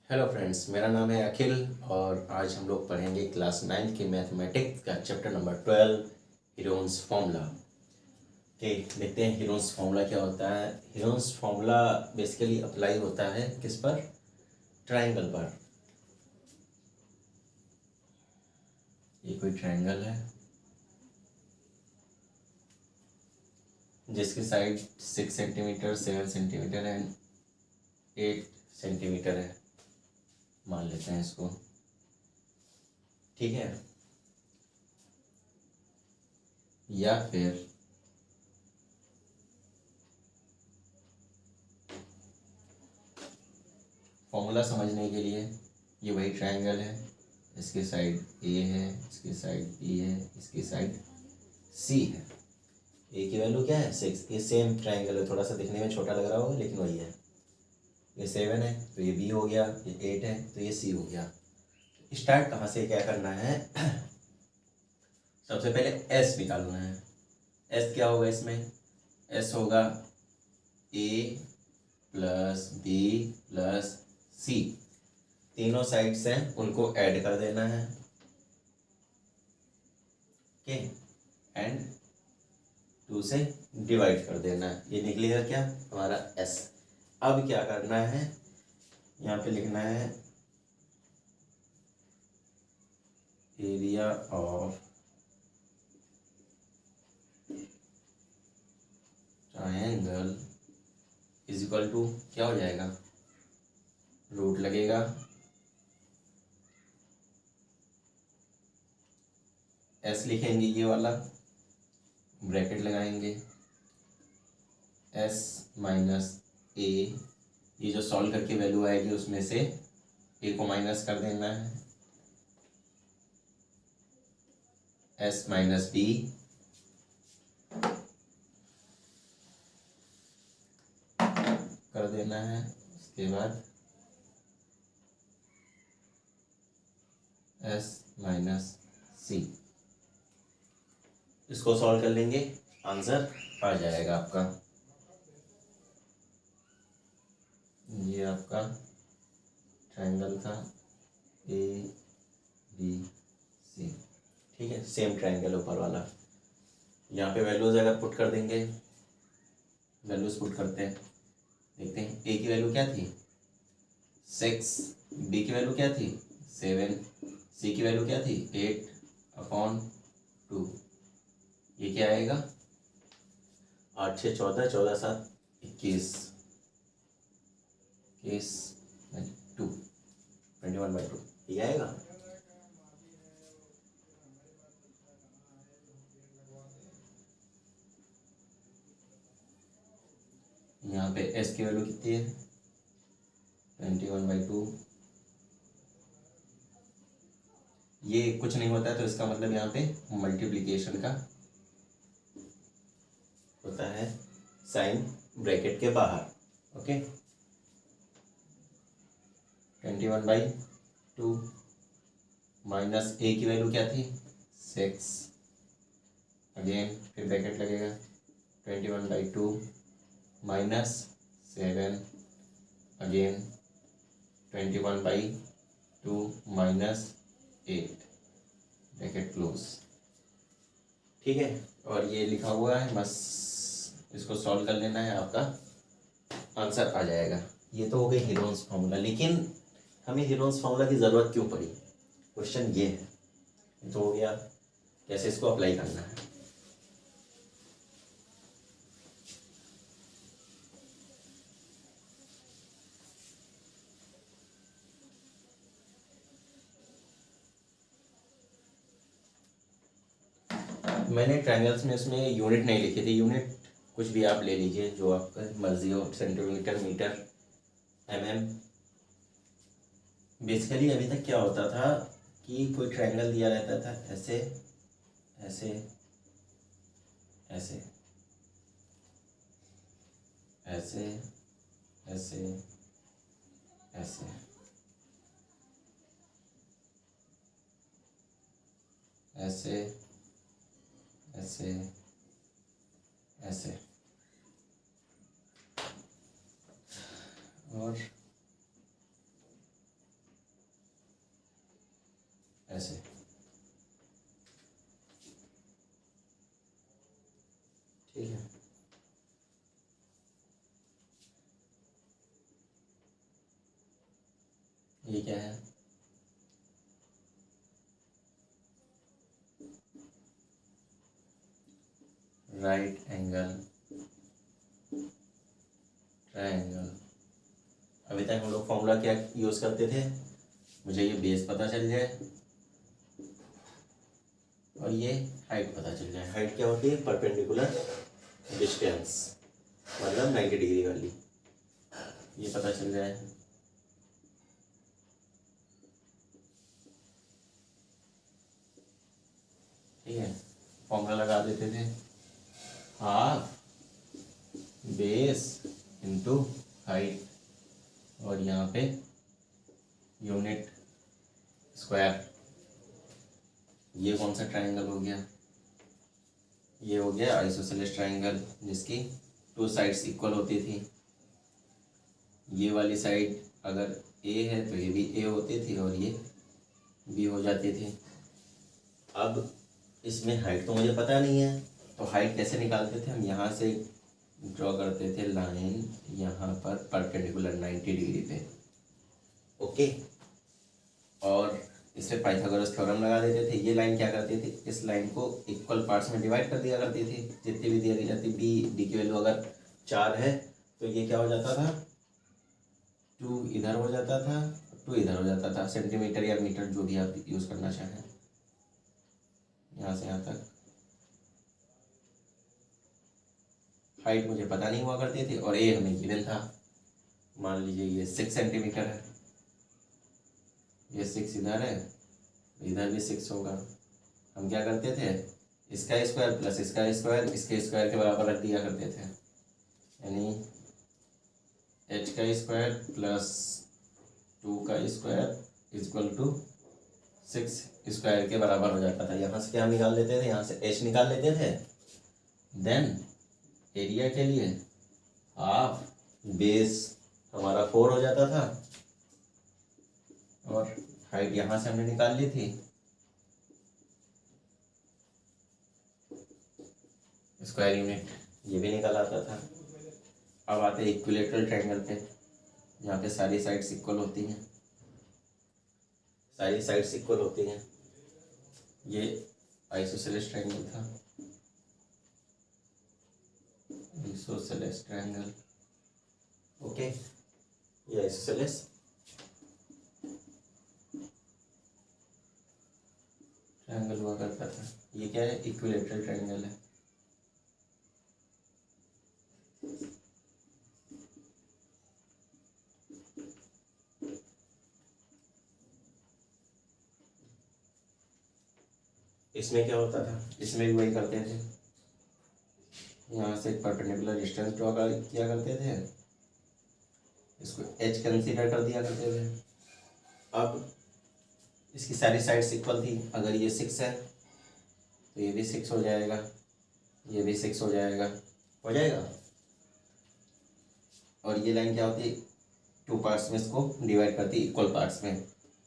Hello friends, मेरा नाम है अखिल और आज हम लोग पढ़ेंगे क्लास 9 के मैथमेटिक्स का chapter number 12 Heron's formula. Okay, देखते हैं हीरोन्स फार्मूला क्या होता है। हीरोन्स फार्मूला बेसिकली अप्लाई होता है किस पर? ट्रायंगल पर। ये कोई ट्रायंगल है जिसकी side 6 centimetre, 7 centimetre and 8 centimetre है, मान लेते हैं इसको। ठीक है, या फिर फॉर्मूला समझने के लिए ये वही ट्रायंगल है, इसकी साइड ए है, इसकी साइड बी है, इसकी साइड सी है। ए की वैल्यू क्या है? 6। ये सेम ट्रायंगल है, थोड़ा सा दिखने में छोटा लग रहा होगा लेकिन वही है। ये 7 है तो ये बी हो गया, ये 8 है तो ये सी हो गया। स्टार्ट कहाँ से क्या करना है? सबसे पहले एस निकालना है। एस क्या होगा इसमें? एस होगा ए प्लस बी प्लस सी। तीनों साइड्स हैं उनको ऐड कर देना है। ओके, एंड 2 से डिवाइड कर देना है। ये निकलेगा क्या? हमारा एस। अब क्या करना है? यहाँ पे लिखना है area of triangle is equal to, क्या हो जाएगा? रूट लगेगा एस, लिखेंगे ये वाला, ब्रैकेट लगाएंगे एस माइनस ए। ये जो सॉल्व करके वैल्यू आएगी उसमें से ए को माइनस कर देना है, एस माइनस बी कर देना है। उसके बाद एस माइनस सी। इसको सॉल्व कर लेंगे, आंसर आ जाएगा आपका। ये आपका ट्रायंगल था ए बी सी। ठीक है, सेम ट्रायंगल ऊपर वाला। यहाँ पे वैल्यूज अगर पुट कर देंगे, वैल्यूज पुट करते हैं, देखते हैं ए की वैल्यू क्या थी? 6। बी की वैल्यू क्या थी? 7। सी की वैल्यू क्या थी? 8/2। ये क्या आएगा? 8 6 14, 14 7 21, 21/2, 21/2 ये आएगा। यहाँ पे एस की वैल्यू कितनी है? 21/2। ये कुछ नहीं होता है तो इसका मतलब यहाँ पे मल्टीप्लिकेशन का होता है, साइन ब्रैकेट के बाहर। ओके, 21/2 माइनस ए की वैल्यू क्या थी? 6। अगेन फिर ब्रैकेट लगेगा 21/2 minus 7, again 21/2 minus 8, bracket close. ठीक है, और ये लिखा हुआ है, बस इसको सॉल्व कर लेना है, आपका आंसर आ जाएगा। ये तो हो गई हीरोन्स फार्मूला, लेकिन हमें हीरोन्स फार्मूला की ज़रूरत क्यों पड़ी? क्वेश्चन ये है। ये तो हो गया, कैसे इसको अप्लाई करना है। मैंने ट्रायंगल्स में इसमें यूनिट नहीं लिखी थी। यूनिट कुछ भी आप ले लीजिए, जो आपका मर्जी हो, सेंटीमीटर, मीटर, mm। बेसिकली अभी तक क्या होता था कि कोई ट्रायंगल दिया रहता था, ऐसे ऐसे ऐसे ऐसे ऐसे ऐसे, ऐसे ऐसे ऐसे, और ये क्या है, राइट एंगल ट्रायंगल। अभी तक हम लोग फॉर्मूला क्या यूज़ करते थे, मुझे ये बेस पता चल जाए और ये हाइट पता चल जाए। हाइट क्या होती है, परपेंडिकुलर डिस्टेंस, मतलब 90 डिग्री वाली, ये पता चल जाए। ठीक है, फॉर्मूला लगा देते थे, हाफ बेस इंटू हाइट, और यहाँ पे यूनिट स्क्वायर। ये कौन सा ट्रायंगल हो गया, ये हो गया आइसोसेलेस ट्रायंगल, जिसकी 2 साइड्स इक्वल होती थी। ये वाली साइड अगर ए है तो ये भी ए होती थी और ये बी हो जाती थी। अब इसमें हाइट तो मुझे पता नहीं है, तो हाइट कैसे निकालते थे हम, यहाँ से ड्रॉ करते थे लाइन यहाँ पर परपेंडिकुलर 90 डिग्री पे। ओके, और इससे पाइथागोरस थ्योरम लगा देते थे। ये लाइन क्या करती थी, इस लाइन को इक्वल पार्ट्स में डिवाइड कर दिया करती थी, जितनी भी दी जाती। डी की वैल्यू अगर 4 है तो ये क्या हो जाता था, 2 इधर हो जाता था, 2 इधर हो जाता था, सेंटीमीटर या मीटर जो भी आप यूज़ करना चाहें। यहाँ से यहाँ तक हाइट मुझे पता नहीं हुआ करती थी, और ए हमें गिवन था। मान लीजिए ये 6 सेंटीमीटर है, ये 6 इधर है, इधर भी 6 होगा। हम क्या करते थे, इसका स्क्वायर प्लस इसका स्क्वायर इसके स्क्वायर के बराबर रख दिया करते थे, यानी h का स्क्वायर प्लस 2 का स्क्वायर इक्वल टू 6 स्क्वायर के बराबर हो जाता था। यहाँ से क्या निकाल लेते थे, यहाँ से h निकाल लेते थे। देन एरिया के लिए हाफ बेस हमारा 4 हो जाता था, और हाइट यहाँ से हमने निकाल ली थी, स्क्वायर यूनिट ये भी निकल आता था। अब आते हैं इक्विलेटरल ट्रायंगल पे, यहाँ पे सारी साइड्स इक्वल होती हैं, सारी साइड्स इक्वल होती हैं। ये आइसोसेलेस ट्रायंगल था, आइसोसेलेस ट्रायंगल। ओके, ये आइसोसेलेस ट्रायंगल हुआ करता था। ये क्या है, इक्विलेटरल ट्रायंगल है। इसमें क्या होता था, इसमें भी वही करते थे, यहाँ से एक परपेंडिकुलर डिस्टेंस ड्रॉ किया करते थे, इसको h कंसीडर कर दिया करते थे। अब इसकी सारी साइड्स इक्वल थी, अगर ये 6 है तो ये भी 6 हो जाएगा, ये भी 6 हो जाएगा, हो जाएगा। और ये लाइन क्या होती है, 2 पार्ट्स में इसको डिवाइड करती है, इक्वल पार्ट्स में।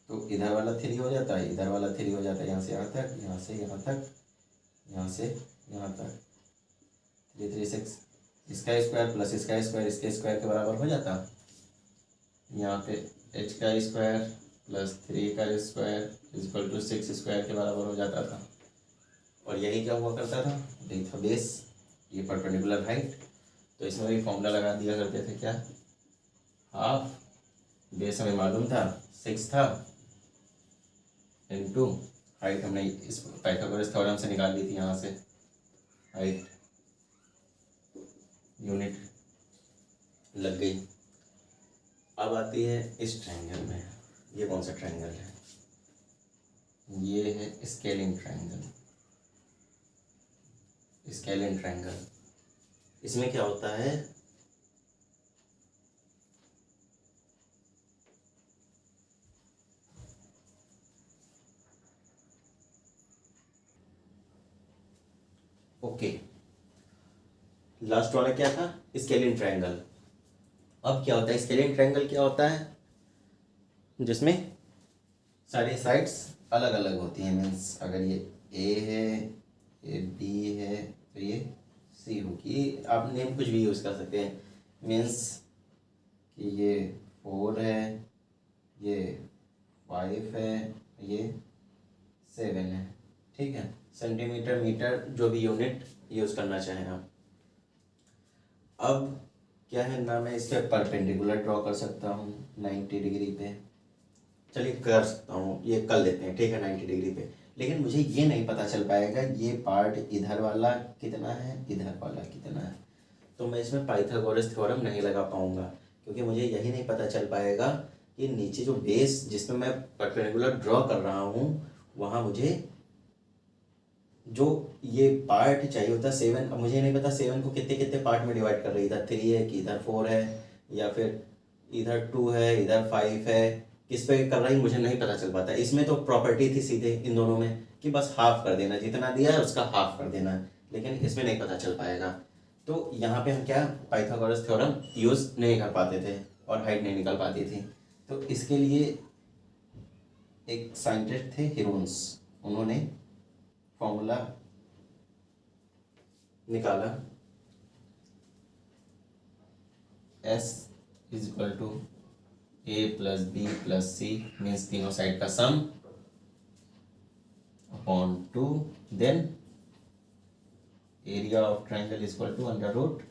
तो इधर वाला 3 हो जाता है, इधर वाला 3 हो जाता है, यहाँ से यहाँ तक, यहाँ से यहाँ तक, यहाँ से यहाँ तक, 3 3 6। इसका स्क्वायर प्लस इसका स्क्वायर इसके स्क्वायर के बराबर हो जाता। यहाँ पे h का स्क्वायर प्लस 3 का स्क्वायर इक्वल टू 6 स्क्वायर के बराबर हो जाता था। और यही क्या हुआ करता था, यही था बेस, ये परपेंडिकुलर हाइट। तो इसमें भी फॉर्मूला लगा दिया करते थे, क्या, हाफ बेस हमें मालूम था 6 था, इनटू हाइट हमने इस पाइथागोरस थ्योरम से निकाल ली थी, यहाँ से हाइट यूनिट लग गई। अब आती है इस ट्रायंगल में, ये कौन सा ट्रायंगल है, ये है स्केलिंग ट्रायंगल। स्केलिंग ट्रायंगल, इसमें क्या होता है, ओके, लास्ट वाला क्या था, स्केलिंग ट्रायंगल। अब क्या होता है, स्केलिंग ट्रायंगल क्या होता है, जिसमें सारी साइड्स अलग अलग होती हैं। मीन्स अगर ये ए है, ये बी है, तो ये सी होगी। आप नेम कुछ भी यूज़ कर सकते हैं। मीन्स कि ये 4 है, ये 5 है, ये 7 है। ठीक है, सेंटीमीटर, मीटर, जो भी यूनिट यूज़ करना चाहें आप। अब क्या है ना, मैं इस पर परपेंडिकुलर ड्रॉ कर सकता हूँ 90 डिग्री पे। चलिए कर सकता हूँ, ये कर लेते हैं। ठीक है, 90 डिग्री पे। लेकिन मुझे ये नहीं पता चल पाएगा ये पार्ट इधर वाला कितना है, इधर वाला कितना है। तो मैं इसमें पाइथागोरस थ्योरम नहीं लगा पाऊंगा, क्योंकि मुझे यही नहीं पता चल पाएगा कि नीचे जो बेस जिसमें मैं परपेंडिकुलर ड्रॉ कर रहा हूँ, वहाँ मुझे जो ये पार्ट चाहिए होता है 7। अब मुझे नहीं पता 7 को कितने कितने पार्ट में डिवाइड कर रही है, इधर 3 है कि इधर 4 है, या फिर इधर 2 है, इधर 5 है, किस पे कर रही मुझे नहीं पता चल पाता। इसमें तो प्रॉपर्टी थी सीधे इन दोनों में कि बस हाफ कर देना, जितना दिया है उसका हाफ कर देना, लेकिन इसमें नहीं पता चल पाएगा। तो यहाँ पे हम क्या पाइथागोरस थ्योरम यूज़ नहीं कर पाते थे और हाइट नहीं निकल पाती थी। तो इसके लिए एक साइंटिस्ट थे हिरोन्स, उन्होंने फॉर्मूला निकाला, S is equal to A plus B plus C, means तीनों साइड का sum upon 2, then area of triangle is equal to under root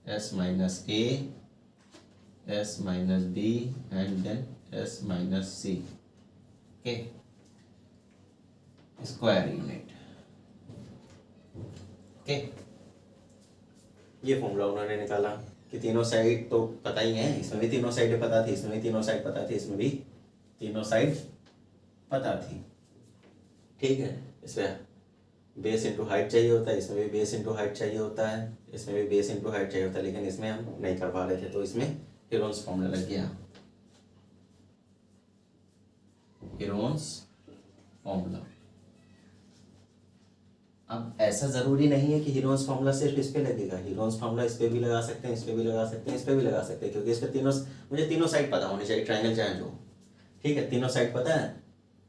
S minus A, S minus B and then S minus C। Okay, square unit. Okay, ये formula उन्होंने निकाला कि तीनों side तो पता ही है, इसमें भी तीनों साइड पता थी, इसमें भी तीनों साइड पता थी, इसमें भी तीनों साइड पता थी। ठीक है, इसमें बेस इंटू हाइट चाहिए होता है, इसमें भी बेस इंटू हाइट चाहिए होता है, इसमें भी बेस इंटू हाइट चाहिए होता है, लेकिन इसमें हम नहीं कर पा रहे थे, तो इसमें हिरोन्स फॉर्मूला लग गया। Heron's formula. अब ऐसा ज़रूरी नहीं है कि हिरोन्स फार्मूला सिर्फ इस पे लगेगा, हिरोन्स फार्मूला इस पे भी लगा सकते हैं, इस पे भी लगा सकते हैं, इस पे भी लगा सकते हैं, क्योंकि इस पे तीनों, मुझे तीनों साइड पता होनी चाहिए, ट्रायंगल चाहे जो। ठीक है, तीनों साइड पता है,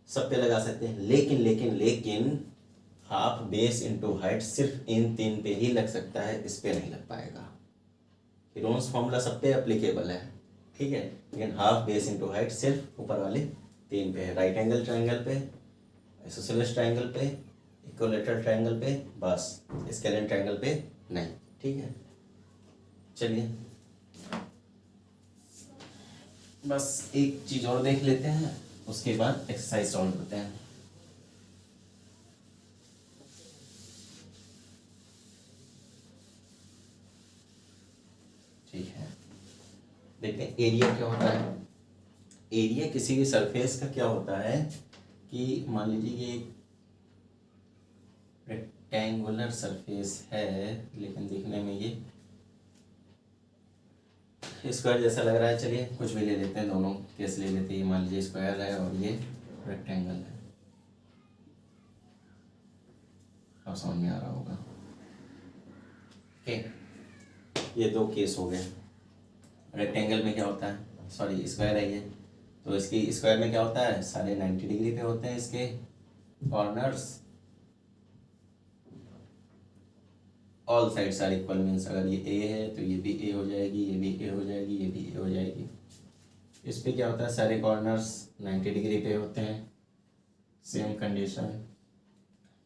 सब पे लगा सकते हैं। लेकिन लेकिन लेकिन हाफ बेस इनटू हाइट सिर्फ इन 3 पे ही लग सकता है, इस पे नहीं लग पाएगा। हिरोन्स फार्मूला सब पे एप्लीकेबल है, ठीक है, लेकिन हाफ बेस इनटू हाइट सिर्फ ऊपर वाले 3 पे है, राइट एंगल ट्रायंगल पे, आइसोसेलेस ट्रायंगल पे, इक्विलैटरल ट्रायंगल पे, बस स्केलेन ट्रायंगल पे नहीं। ठीक है, चलिए बस एक चीज़ और देख लेते हैं, उसके बाद एक्सरसाइज सॉल्व करते हैं। ठीक है, देखते हैं एरिया क्या होता है। एरिया किसी भी सरफेस का क्या होता है कि मान लीजिए ये रेक्टेंगुलर सरफेस है, लेकिन दिखने में ये स्क्वायर जैसा लग रहा है। चलिए कुछ भी ले लेते हैं, दोनों केस ले लेते हैं। मान लीजिए स्क्वायर है और ये रेक्टेंगल है, अब समझ में आ रहा होगा। ओके, ये 2 केस हो गए। रेक्टेंगल में क्या होता है, सॉरी स्क्वायर है ये, तो इसकी स्क्वायर में क्या होता है, सारे 90 डिग्री पे होते हैं इसके corners, all sides are equal, means अगर ये ए है तो ये भी ए हो जाएगी, ये भी ए हो जाएगी, ये भी ए हो जाएगी। इस पे क्या होता है, सारे कॉर्नर्स 90 डिग्री पे होते हैं, सेम कंडीशन।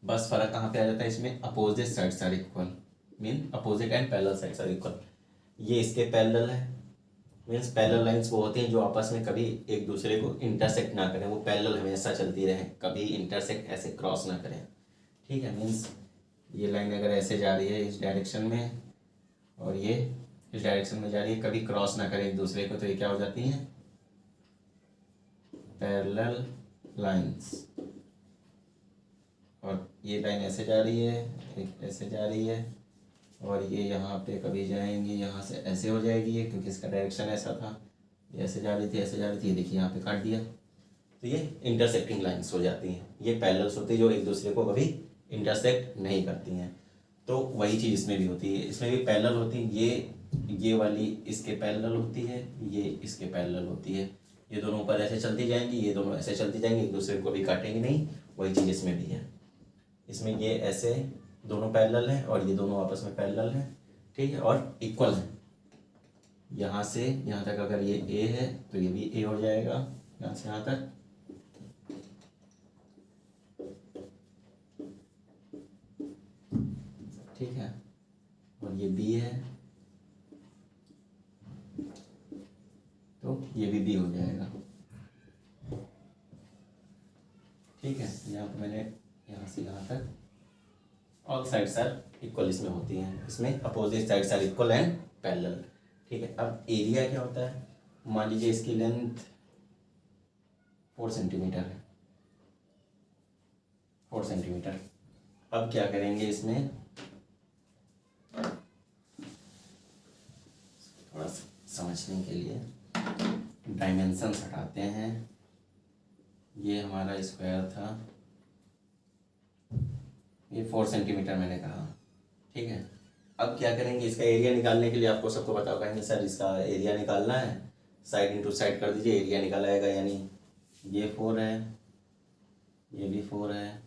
बस फर्क कहाँ पे आ जाता है, इसमें opposite sides are equal, mean opposite and parallel sides are equal. ये इसके पैरेलल है, मीन्स पैरेलल लाइंस वो होती हैं जो आपस में कभी एक दूसरे को इंटरसेक्ट ना करें, वो पैरेलल हमेशा चलती रहे, कभी इंटरसेक्ट ऐसे क्रॉस ना करें। ठीक है, मीन्स ये लाइन अगर ऐसे जा रही है इस डायरेक्शन में और ये इस डायरेक्शन में जा रही है, कभी क्रॉस ना करें एक दूसरे को, तो ये क्या हो जाती हैं, पैरेलल लाइंस। और ये लाइन ऐसे जा रही है, एक ऐसे जा रही है, और ये यहाँ पे कभी जाएंगी, यहाँ से ऐसे हो जाएगी ये, क्योंकि इसका डायरेक्शन ऐसा था, ये ऐसे जा रही थी, ऐसे जा रही थी, देखिए यहाँ पे काट दिया, तो ये इंटरसेक्टिंग लाइंस हो जाती हैं। ये पैरेलल्स होती है जो एक दूसरे को कभी इंटरसेक्ट नहीं करती हैं। तो वही चीज़ इसमें भी होती है, इसमें भी पैरेलल होती है, ये वाली इसके पैरेलल होती है, ये इसके पैरेलल होती है, ये दोनों ऊपर ऐसे चलती जाएंगी, ये दोनों ऐसे चलती जाएंगी, एक दूसरे को भी काटेंगी नहीं। वही चीज़ इसमें भी है, इसमें ये ऐसे दोनों पैरेलल हैं और ये दोनों आपस में पैरेलल हैं, ठीक है, और इक्वल हैं, यहाँ से यहाँ तक अगर ये ए है तो ये भी ए हो जाएगा, यहाँ से यहाँ तक। ठीक है, और ये बी है तो ये भी बी हो जाएगा। ठीक है, यहाँ पर मैंने यहाँ से यहाँ तक ऑल साइड्स आर इक्वल इसमें होती हैं, इसमें opposite sides are equal and parallel. ठीक है, अब एरिया क्या होता है, मान लीजिए इसकी लेंथ 4 सेंटीमीटर है, 4 सेंटीमीटर। अब क्या करेंगे, इसमें थोड़ा समझने के लिए डायमेंशंस हटाते हैं। ये हमारा स्क्वायर था, ये 4 सेंटीमीटर मैंने कहा। ठीक है, अब क्या करेंगे, इसका एरिया निकालने के लिए आपको सबको पता होगा सर इसका एरिया निकालना है, साइड इंटू साइड कर दीजिए, एरिया निकाल आएगा। यानी ये 4 है, ये भी 4 है,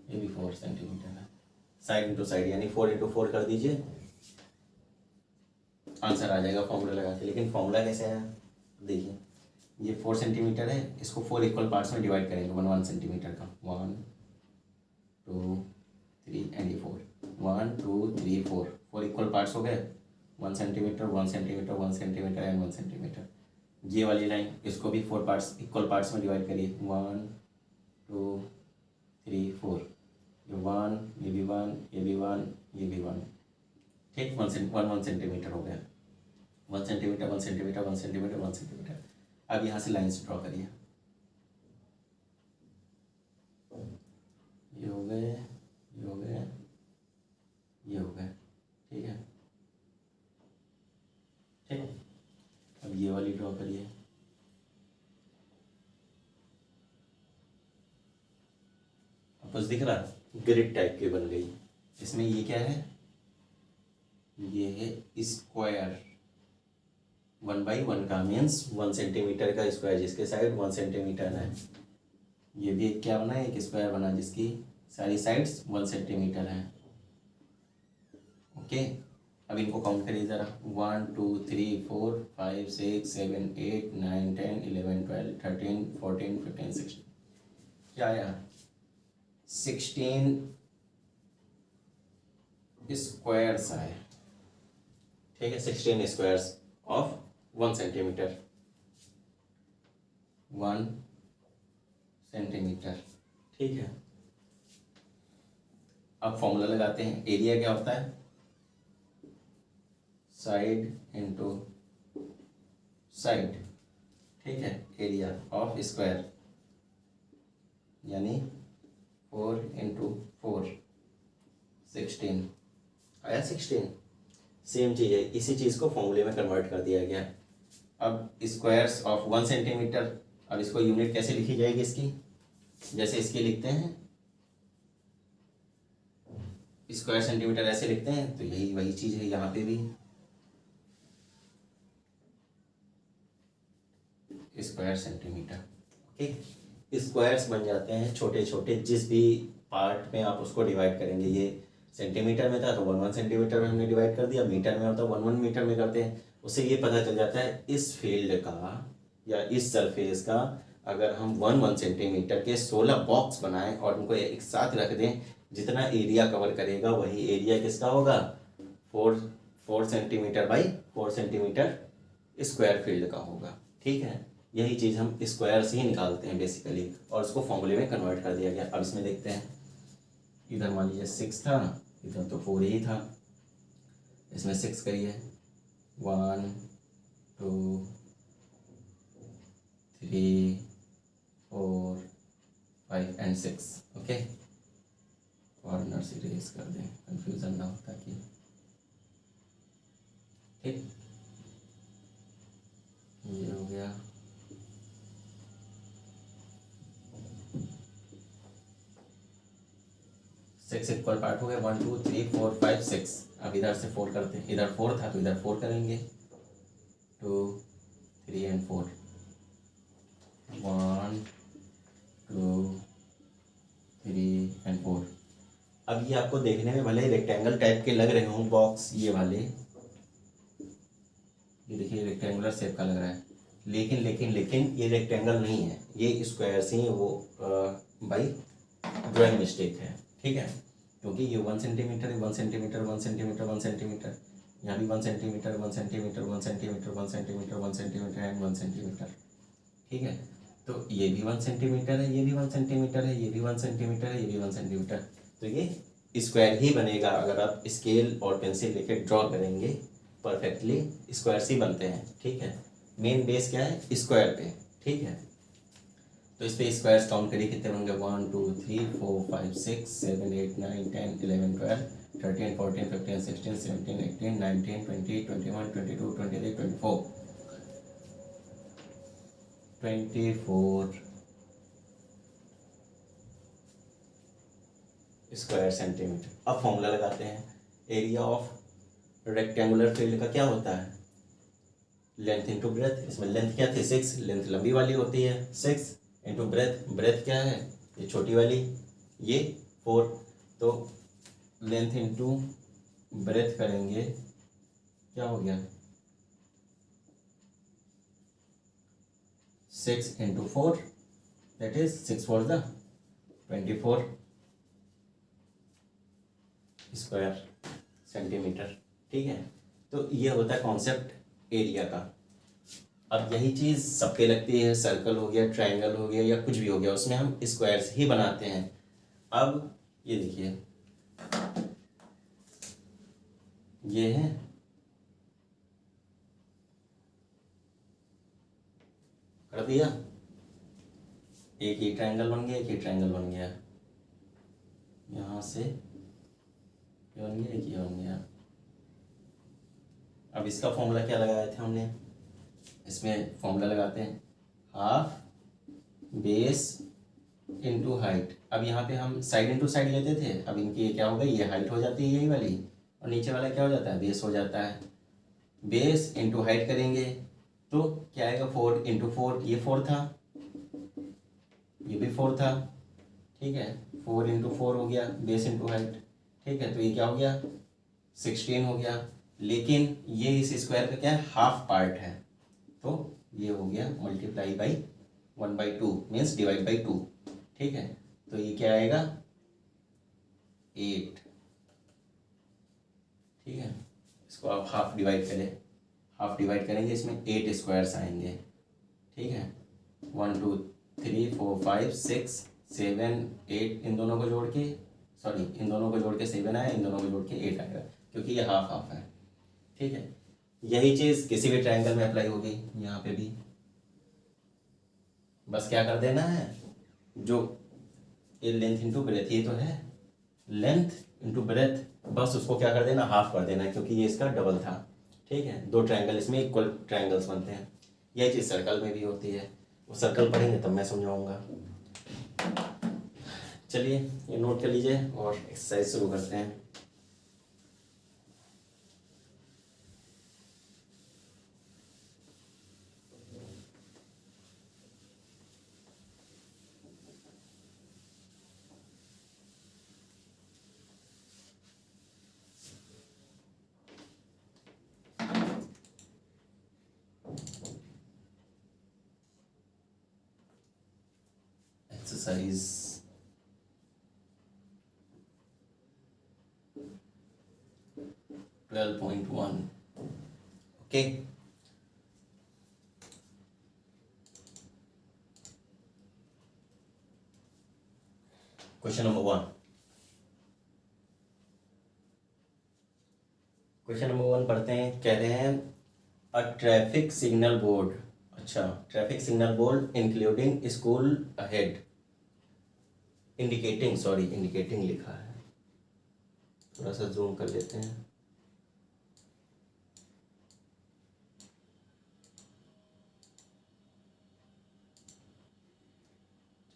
ये भी 4 सेंटीमीटर है, साइड इंटू साइड यानी 4 इंटू 4 कर दीजिए, आंसर आ जाएगा फॉर्मूला लगा के। लेकिन फॉर्मूला कैसे है, देखिए ये 4 सेंटीमीटर है, इसको 4 इक्वल पार्ट्स में डिवाइड करेंगे, 1 सेंटीमीटर का, 1 2 3 एंड ये 4, 1 2 3 4 इक्वल पार्ट्स हो गए, 1 centimetre 1 centimetre 1 centimetre and 1 centimetre. ये वाली लाइन इसको भी 4 पार्ट्स इक्वल पार्ट्स में डिवाइड करिए, 1 2 3 4, ये 1, ये भी 1, ये भी 1, ये भी 1। ठीक, 1 सेंटीमीटर हो गया, 1 सेंटीमीटर 1 सेंटीमीटर 1 सेंटीमीटर 1 सेंटीमीटर। अब यहाँ से लाइन्स ड्रॉ करिए, ये हो गए, ये हो गए, ये हो गए। ठीक है, ठीक, अब ये वाली ड्रॉ करिए, आपको दिख रहा, ग्रिड टाइप की बन गई। इसमें ये क्या है, ये है स्क्वायर, 1/1 का मीन्स 1 सेंटीमीटर का स्क्वायर, जिसके साइड 1 सेंटीमीटर है। ये भी एक क्या बना है, एक स्क्वायर बना जिसकी सारी साइड्स 1 सेंटीमीटर है। ओके, अब इनको काउंट करिए ज़रा, 1 2 3 4 5 6 7 8 9 10 11 12 13 14 15 16, क्या आया, 16 स्क्वायर्स आए। ठीक है, 16 स्क्वायर्स ऑफ 1 सेंटीमीटर, 1 सेंटीमीटर। ठीक है, अब फॉर्मूला लगाते हैं। एरिया क्या होता है, साइड इंटू साइड। ठीक है, एरिया ऑफ स्क्वायर यानी 4 इंटू 4 16 आया, 16। सेम चीज़ है, इसी चीज़ को फॉर्मूले में कन्वर्ट कर दिया गया। अब स्क्वायर्स ऑफ 1 सेंटीमीटर, अब इसको यूनिट कैसे लिखी जाएगी इसकी, जैसे इसकी लिखते हैं स्क्वायर सेंटीमीटर ऐसे लिखते हैं, तो यही वही चीज़ है यहाँ पे भी, स्क्वायर सेंटीमीटर। ओके, स्क्वायर्स बन जाते हैं छोटे छोटे, जिस भी पार्ट में आप उसको डिवाइड करेंगे। ये सेंटीमीटर में था तो 1 सेंटीमीटर में हमने डिवाइड कर दिया, मीटर में होता है 1 मीटर में करते हैं। उससे ये पता चल जाता है इस फील्ड का या इस सरफेस का अगर हम 1 सेंटीमीटर के 16 बॉक्स बनाएं और उनको एक साथ रख दें, जितना एरिया कवर करेगा वही एरिया किसका होगा, 4 centimetre by 4 centimetre square field का होगा। ठीक है, यही चीज़ हम स्क्वायर से ही निकालते हैं बेसिकली, और उसको फॉर्मूले में कन्वर्ट कर दिया गया। अब इसमें देखते हैं, इधर मान लीजिए 6 था, इधर तो 4 ही था, इसमें 6 करिए, 1 2 3 4 5 एंड 6। ओके, कॉर्नर से इरेज कर दें, कंफ्यूजन ना हो ताकि। ठीक, ये हो गया, सिक्स इक्वल पार्ट हो गया, 1 2 3 4 5 6। अब इधर से 4 करते हैं, इधर 4 था तो इधर 4 करेंगे, 2 3 एंड 4, 1 2 3 एंड 4। अब ये आपको देखने में भले रेक्टेंगल टाइप के लग रहे हों बॉक्स, ये वाले, ये देखिए रेक्टेंगुलर शेप का लग रहा है, लेकिन लेकिन लेकिन ये रेक्टेंगल नहीं है, ये स्क्वायर से ही वो भाई ड्राइंग मिस्टेक है, ठीक है। क्योंकि ये 1 सेंटीमीटर 1 सेंटीमीटर 1 सेंटीमीटर 1 सेंटीमीटर, यहाँ भी 1 centimetre 1 centimetre 1 centimetre 1 centimetre 1 centimetre and 1 centimetre, ठीक है। तो ये भी 1 सेंटीमीटर है, ये भी 1 सेंटीमीटर है, ये भी 1 सेंटीमीटर है, ये भी 1 सेंटीमीटर। तो ये स्क्वायर ही बनेगा अगर आप स्केल और पेंसिल लेके ड्रॉ करेंगे, परफेक्टली स्क्वायर्स ही बनते हैं, ठीक है। मेन बेस क्या है, स्क्वायर पे, ठीक है। तो इस पे स्क्वायर्स काउंट करिए कितने बन गए, 1 2 3 4 5 6 7 8 9 10 11 12 13 14 15 16 17 18 19 20 21 22 23 24 स्क्वायर सेंटीमीटर। अब फॉर्मूला लगाते हैं, एरिया ऑफ रेक्टेंगुलर फील्ड का क्या होता है, लेंथ इंटू ब्रेथ। इसमें लेंथ क्या थी 6, लेंथ लंबी वाली होती है 6 इंटू ब्रेथ, ब्रेथ क्या है ये छोटी वाली, ये 4। तो लेंथ इंटू ब्रेथ करेंगे, क्या हो गया 6 into 4 that is 6 4 the 24 square centimetre, ठीक है। तो ये होता है कॉन्सेप्ट एरिया का। अब यही चीज़ सबके लगती है, सर्कल हो गया, ट्रायंगल हो गया या कुछ भी हो गया, उसमें हम स्क्वायर्स ही बनाते हैं। अब ये देखिए, ये है कर दिया, एक ही ट्रायंगल बन गया, एक ही ट्रायंगल बन गया, यहाँ से ये बन गया, एक ये बन गया। अब इसका फॉर्मूला क्या लगाया था हमने, इसमें फॉर्मूला लगाते हैं हाफ बेस इंटू हाइट। अब यहाँ पे हम साइड इंटू साइड लेते थे, अब इनकी ये क्या हो गई, ये हाइट हो जाती है यही वाली, और नीचे वाला क्या हो जाता है, बेस हो जाता है। बेस इंटू हाइट करेंगे तो क्या आएगा, 4 इंटू 4, ये 4 था, ये भी 4 था, ठीक है। 4 इंटू 4 हो गया, बेस इंटू हाइट, ठीक है। तो ये क्या हो गया 16 हो गया, लेकिन ये इस स्क्वायर का क्या है, हाफ पार्ट है, तो ये हो गया multiply by 1/2 means divide by 2, ठीक है। तो ये क्या आएगा 8, ठीक है। इसको आप हाफ डिवाइड करें, हाफ डिवाइड करेंगे, इसमें 8 स्क्वायर्स आएंगे, ठीक है। 1 2 3 4 5 6 7 8, इन दोनों को जोड़ के, सॉरी इन दोनों को जोड़ के 7 आया, इन दोनों को जोड़ के 8 आएगा, क्योंकि ये हाफ हाफ है, ठीक है। यही चीज़ किसी भी ट्रायंगल में अप्लाई होगी, यहाँ पे भी बस क्या कर देना है, जो ये लेंथ इंटू ब्रेथ, ये तो है लेंथ इंटू ब्रेथ, बस उसको क्या कर देना, हाफ कर देना है, क्योंकि ये इसका डबल था, ठीक है। 2 ट्रायंगल इसमें इक्वल ट्रायंगल्स बनते हैं। यही चीज़ सर्कल में भी होती है, वो सर्कल पढ़ेंगे तब मैं समझाऊंगा। चलिए ये नोट कर लीजिए और एक्सरसाइज शुरू करते हैं। Exercise 12.1, okay. Question number 1, question number 1 पढ़ते हैं। कह रहे हैं अ ट्रैफिक सिग्नल बोर्ड, अच्छा traffic signal board including school ahead indicating, sorry indicating लिखा है, थोड़ा सा जूम कर लेते हैं।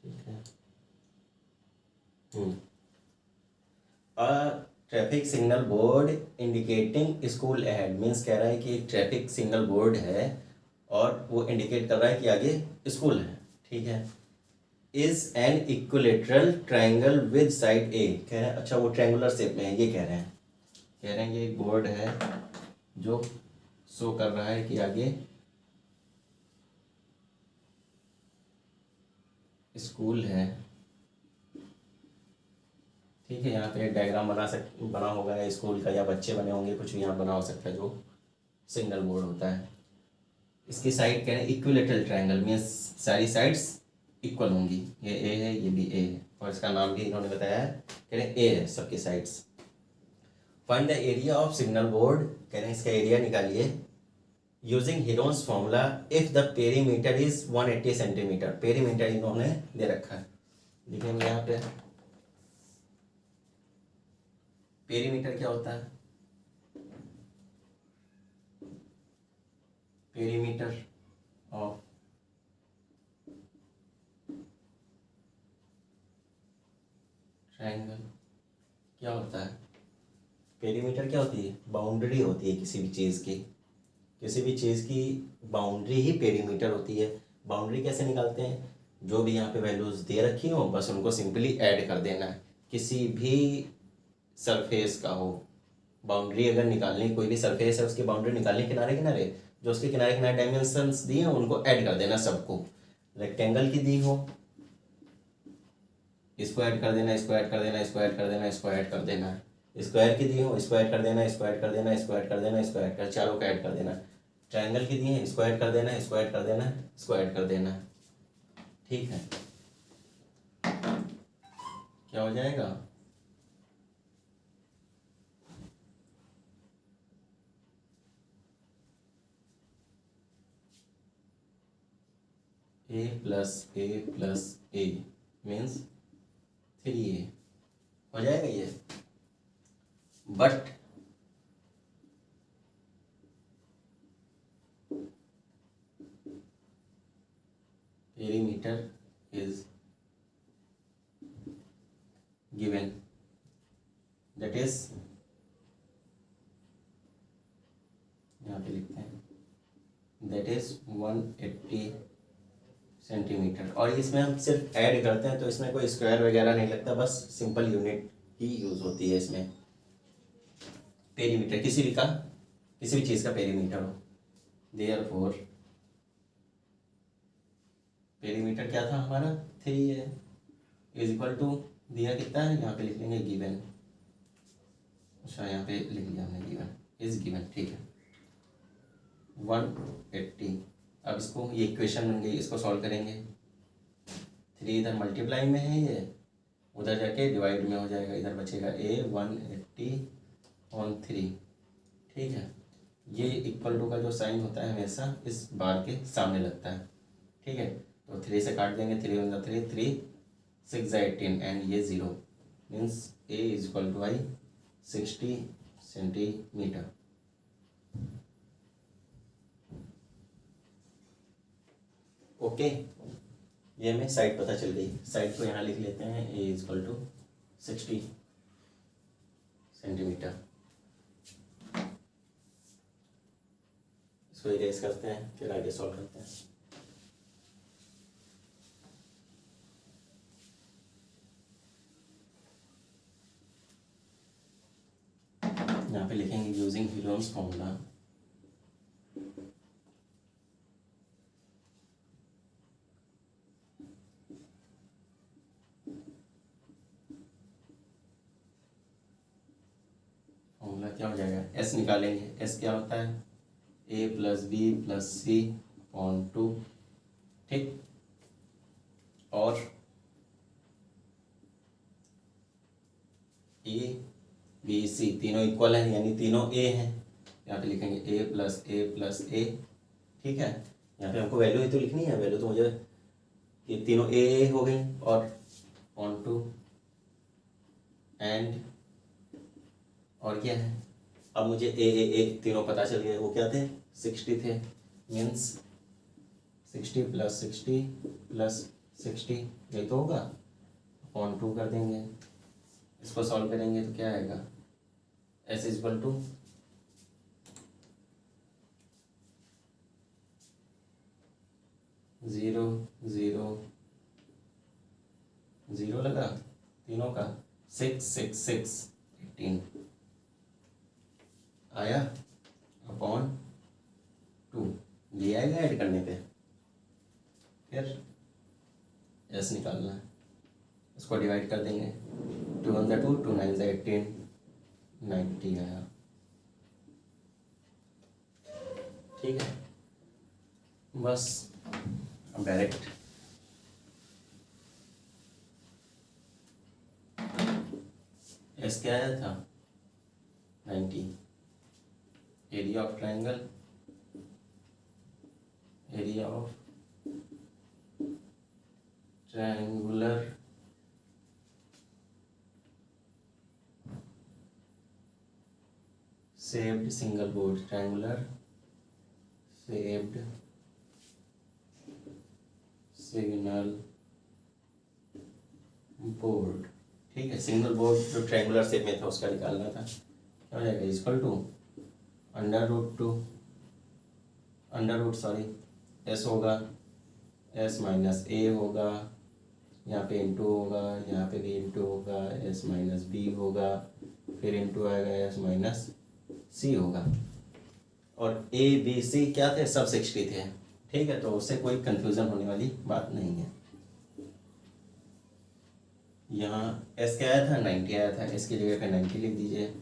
ठीक है, traffic signal board indicating school ahead means कह रहा है कि ट्रैफिक सिग्नल बोर्ड है और वो इंडिकेट कर रहा है कि आगे स्कूल है, ठीक है। Is an equilateral triangle with side A, कह रहे हैं अच्छा वो ट्रायंगुलर शेप में है, ये कह रहे हैं ये एक बोर्ड है जो शो कर रहा है कि आगे स्कूल है। ठीक है, यहाँ पे डायग्राम बना होगा या स्कूल का, या बच्चे बने होंगे, कुछ भी यहाँ बना हो सकता है जो सिग्नल बोर्ड होता है। इसकी साइड कह रहे हैं इक्विलेटरल ट्रायंगल, मीन्स सारी साइड्स इक्वल होंगी। ये ए है, ये भी ए है, और इसका नाम भी इन्होंने बताया है, कह रहे हैं ए है सबकी sides. Find the area of signal board, कह रहे हैं इसका एरिया निकालिए using Heron's formula if the perimeter is 180 centimetre. Perimeter इन्होंने दे रखा है, देखेंगे यहाँ पे पेरीमीटर क्या होता है। पेरीमीटर ऑफ ट्रायंगल क्या होता है। पेरीमीटर क्या होती है, बाउंड्री होती है किसी भी चीज़ की, किसी भी चीज़ की बाउंड्री ही पेरीमीटर होती है। बाउंड्री कैसे निकालते हैं, जो भी यहाँ पे वैल्यूज़ दे रखी हो बस उनको सिंपली ऐड कर देना है, किसी भी सरफेस का हो। बाउंड्री अगर निकालनी, कोई भी सरफेस है उसकी बाउंड्री निकालनी किनारे किनारे, जो उसके किनारे किनारे डायमेंशंस दिए हैं उनको ऐड कर देना सबको। रेक्टेंगल की दी हो, इसको ऐड कर देना, इसको ऐड कर देना, इसको ऐड कर देना, इसको ऐड कर देना। स्क्वायर की दी हो, इसको ऐड कर देना, इसको ऐड कर देना, इसको ऐड कर देना, इसको ऐड कर, चारों को ऐड कर देना। ट्रायंगल की दी है, इसको ऐड कर देना, इसको ऐड कर देना, इसको ऐड कर देना। ठीक है, क्या हो जाएगा, ए प्लस ए मीन्स 3a हो जाएगा ये। But perimeter is given, that is, यहाँ पे लिखते हैं दैट इज 180 सेंटीमीटर। और इसमें हम सिर्फ ऐड करते हैं तो इसमें कोई स्क्वायर वगैरह नहीं लगता, बस सिंपल यूनिट ही यूज़ होती है इसमें। पेरीमीटर किसी भी चीज़ का पेरीमीटर हो, देयरफॉर पेरीमीटर क्या था हमारा 3 है, इज इक्वल टू दिया कितना है, यहाँ पे लिख लेंगे गिवन। अच्छा, यहाँ पे लिख लिया हमने गिवन, इज गिवन। ठीक है, 180। अब इसको, ये इक्वेशन बन गई, इसको सॉल्व करेंगे। 3 इधर मल्टीप्लाई में है, ये उधर जाके डिवाइड में हो जाएगा, इधर बचेगा a 180/3। ठीक है, ये इक्वल टू का जो साइन होता है हमेशा इस बार के सामने लगता है। ठीक है, तो 3 से काट देंगे, 3 × 3 3 6 18 एंड ये 0 means a is equal to 60 centimetre. Okay, ये हमें साइड पता चल गई। साइड को यहाँ लिख लेते हैं, a is equal to 60 centimetre. इसको इरेज करते हैं, फिर आगे सॉल्व करते हैं। यहाँ पे लिखेंगे यूजिंग हीरोन्स फॉर्मूला, क्या हो जाएगा, s निकालेंगे। s क्या होता है, a + b + c/2। ठीक, और a b c तीनों इक्वल हैं, यानी तीनों a हैं। यहाँ पे लिखेंगे a + a। ठीक है, यहाँ पे हमको वैल्यू ही तो लिखनी है, वैल्यू तो मुझे, ये तीनों a हो गई, और (2) एंड, और क्या है, अब मुझे ए तीनों पता चल गए, वो क्या थे, 60 थे, मीन्स 60 + 60 + 60, ये तो होगा, (2) कर देंगे। इसको सॉल्व करेंगे तो क्या आएगा, s इज इक्वल टू 0 0 0 लगा तीनों का, 6 6 6 18 आया, अपॉन ऐड करने पे। फिर एस निकालना है, इसको डिवाइड कर देंगे, 2 1 2, 2 9 18, 90 आया। ठीक है, बस अब डायरेक्ट एस क्या आया था 90, area of triangle, area of triangular shaped single board, triangular shaped signal board. ठीक है, सिग्नल बोर्ड जो ट्रायंगुलर शेप में था उसका निकालना था। क्या हो जाएगा, equal to under root sorry S होगा, एस माइनस ए होगा, यहाँ पे इंटू होगा, यहाँ पे भी इंटू होगा, एस माइनस बी होगा, फिर इंटू आएगा एस माइनस सी होगा। और ए बी सी क्या थे, सब 60 थे। ठीक है, तो उससे कोई कंफ्यूजन होने वाली बात नहीं है। यहाँ एस क्या आया था 90 आया था, एस की जगह पे 90 लिख दीजिए,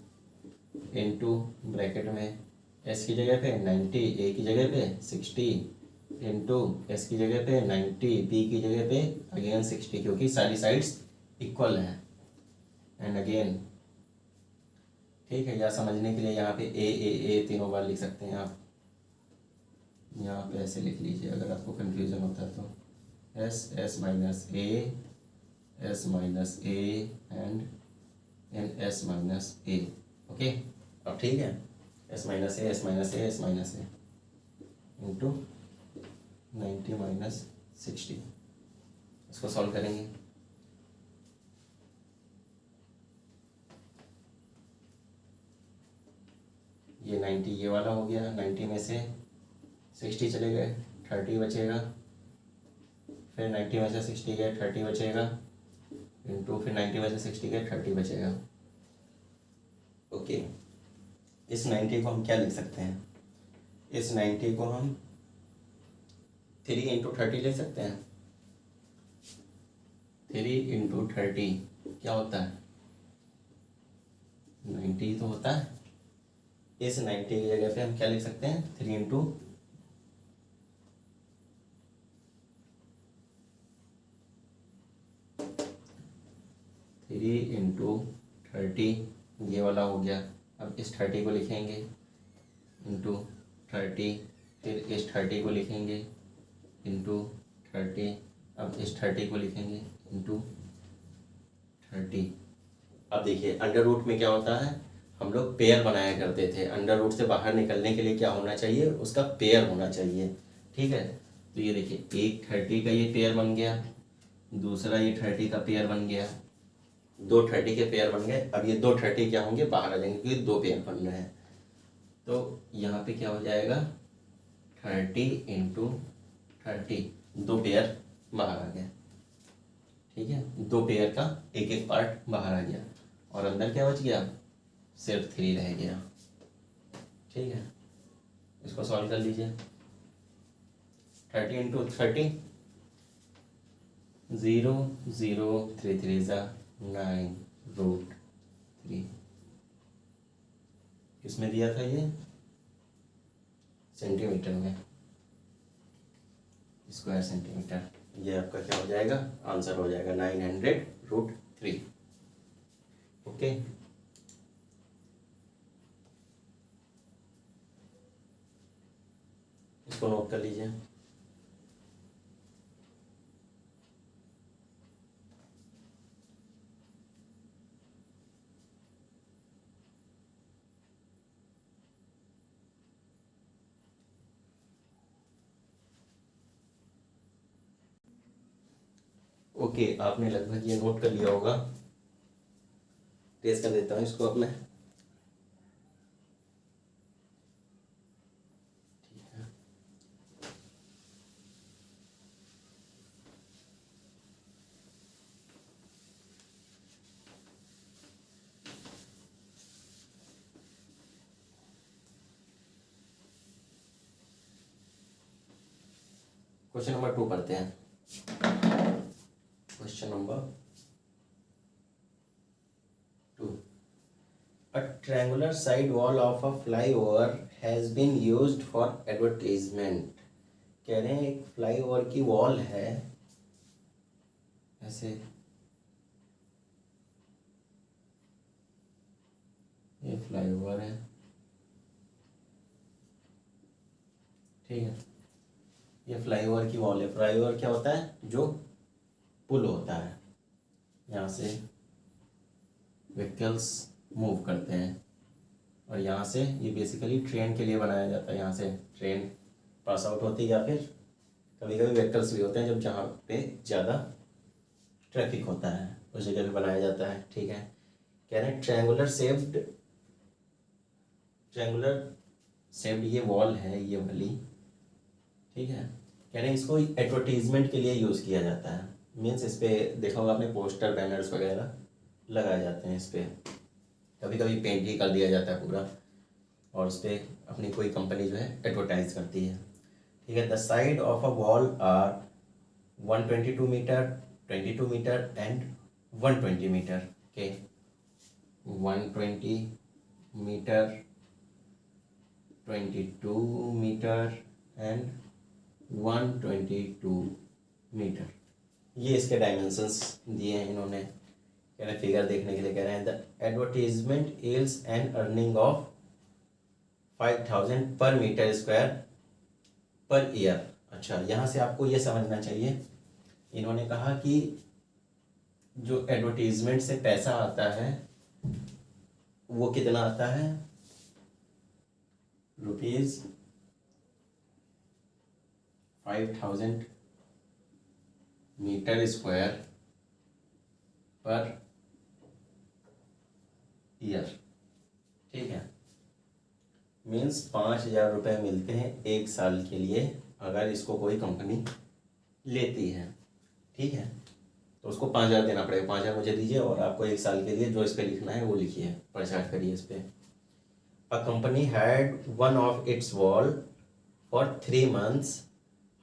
इंटू ब्रैकेट में एस की जगह पे 90, ए की जगह पे 60, इंटू एस की जगह पे 90, बी की जगह पे अगेन 60, क्योंकि सारी साइड्स इक्वल हैं। एंड अगेन, ठीक है, या समझने के लिए यहाँ पे ए तीनों बार लिख सकते हैं आप, यहाँ पे ऐसे लिख लीजिए अगर आपको कंफ्यूजन होता है तो, S minus A, S minus A and S minus A. Okay, अब ठीक है, S minus A, S minus A, S minus A into 90 minus 60, इसको सॉल्व करेंगे। ये 90 ये वाला हो गया, 90 में से 60 चले गए, 30 बचेगा, फिर 90 में से 60 गए, 30 बचेगा, इंटू फिर 90 में से 60 गए, 30 बचेगा। ओके, इस 90 को हम क्या लिख सकते हैं, इस 90 को हम 3 इंटू 30 लिख सकते हैं। 3 इंटू 30 क्या होता है, 90 तो होता है। इस 90 की जगह पे हम क्या लिख सकते हैं, 3 इंटू 3 इंटू 30, ये वाला हो गया। अब इस 30 को लिखेंगे इंटू 30, फिर इस 30 को लिखेंगे इंटू 30, अब इस 30 को लिखेंगे इंटू 30। अब देखिए, अंडर रूट में क्या होता है, हम लोग पेयर बनाया करते थे। अंडर रूट से बाहर निकलने के लिए क्या होना चाहिए, उसका पेयर होना चाहिए। ठीक है, तो ये देखिए, एक 30 का ये पेयर बन गया, दूसरा ये 30 का पेयर बन गया, 2 30 के पेयर बन गए। अब ये 2 30 क्या होंगे, बाहर आ जाएंगे क्योंकि 2 पेयर बन रहे हैं। तो यहाँ पे क्या हो जाएगा, 30 इंटू 30, 2 पेयर बाहर आ गया। ठीक है, 2 पेयर का एक एक पार्ट बाहर आ गया, और अंदर क्या बच गया, सिर्फ 3 रह गया। ठीक है, इसको सॉल्व कर लीजिए। 30 इंटू 30, 0 0 3 3 ज़ा 9 रूट 3। किसमें दिया था ये, सेंटीमीटर में, स्क्वायर सेंटीमीटर। ये आपका क्या हो जाएगा, आंसर हो जाएगा 900 रूट 3। ओके, इसको नोट कर लीजिए। ओके, आपने लगभग ये नोट कर लिया होगा। ट्रेस कर देता हूँ इसको अब मैं। क्वेश्चन नंबर 2 पढ़ते हैं। Question number 2, a triangular side wall of a flyover has been used for advertisement। कह रहे हैं एक फ्लाईओवर की वॉल है, ऐसे ये फ्लाईओवर है, ठीक है, ये फ्लाईओवर की वॉल है। फ्लाईओवर क्या होता है? जो पुल होता है, यहाँ से व्हीकल्स मूव करते हैं, और यहाँ से ये बेसिकली ट्रेन के लिए बनाया जाता है। यहाँ से ट्रेन पास आउट होती है, या फिर कभी कभी व्हीकल्स भी होते हैं जब जहाँ पे ज़्यादा ट्रैफिक होता है उस जगह पे बनाया जाता है, ठीक है। कह रहे हैं ट्रायंगुलर शेप्ड ये वॉल है, ये वाली, ठीक है। कह रहे हैं इसको एडवर्टीजमेंट के लिए यूज़ किया जाता है। मीन्स इस पर देखा होगा आपने, पोस्टर बैनर्स वगैरह लगाए जाते हैं इस पर, कभी कभी पेंट ही कर दिया जाता है पूरा, और उस पर अपनी कोई कंपनी जो है एडवर्टाइज करती है, ठीक है। The side of a wall are 122 metre, 22 metre and 120 metre के। 120 मीटर, 22 मीटर एंड 122 मीटर, ये इसके डायमेंशंस दिए हैं इन्होंने। कह रहे हैं फिगर देखने के लिए कह रहे हैं the advertisement yields an earning of 5000 per metre square per year. अच्छा, यहाँ से आपको ये समझना चाहिए, इन्होंने कहा कि जो एडवर्टीजमेंट से पैसा आता है वो कितना आता है, ₹5000 मीटर स्क्वायर पर ईयर, ठीक है। मीन्स 5000 रुपये मिलते हैं एक साल के लिए अगर इसको कोई कंपनी लेती है, ठीक है। तो उसको 5000 देना पड़ेगा। 5000 मुझे दीजिए और आपको एक साल के लिए जो इस पर लिखना है वो लिखिए, प्रचार करिए इस पर। A company had one of it's wall for 3 months,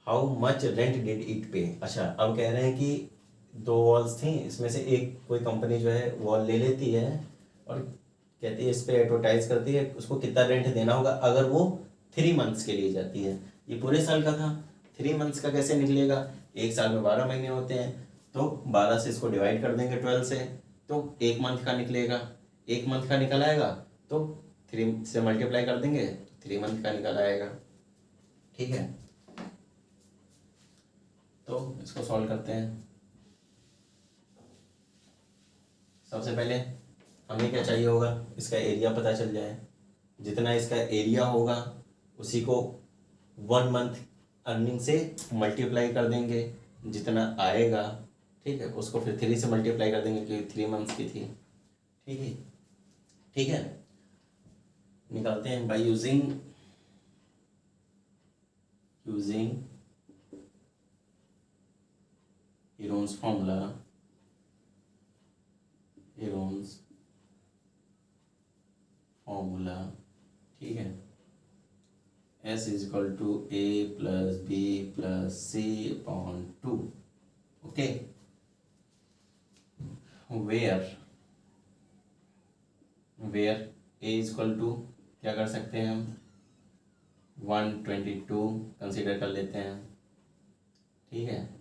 how much rent did it पे। अच्छा, अब कह रहे हैं कि 2 वॉल्स थी, इसमें से एक कोई कंपनी जो है वॉल ले लेती है और कहती है इस पर एडवर्टाइज करती है, उसको कितना रेंट देना होगा अगर वो 3 months के लिए जाती है। ये पूरे साल का था, 3 months का कैसे निकलेगा? एक साल में 12 महीने होते हैं, तो 12 से इसको डिवाइड कर देंगे 12 से, तो 1 मंथ का निकलेगा। 1 मंथ का निकल आएगा तो 3 से मल्टीप्लाई कर देंगे, 3 मंथ का निकल आएगा, ठीक है। तो इसको सॉल्व करते हैं। सबसे पहले हमें क्या चाहिए होगा, इसका एरिया पता चल जाए। जितना इसका एरिया होगा उसी को 1 मंथ अर्निंग से मल्टीप्लाई कर देंगे, जितना आएगा, ठीक है, उसको फिर 3 से मल्टीप्लाई कर देंगे क्योंकि 3 मंथ्स की थी, ठीक है, ठीक है। निकालते हैं बाय यूजिंग Heron's formula, ठीक है। S is equal to A plus B plus C upon 2, okay. Where A is equal to क्या कर सकते हैं हम, 122 कंसीडर कर लेते हैं, ठीक है।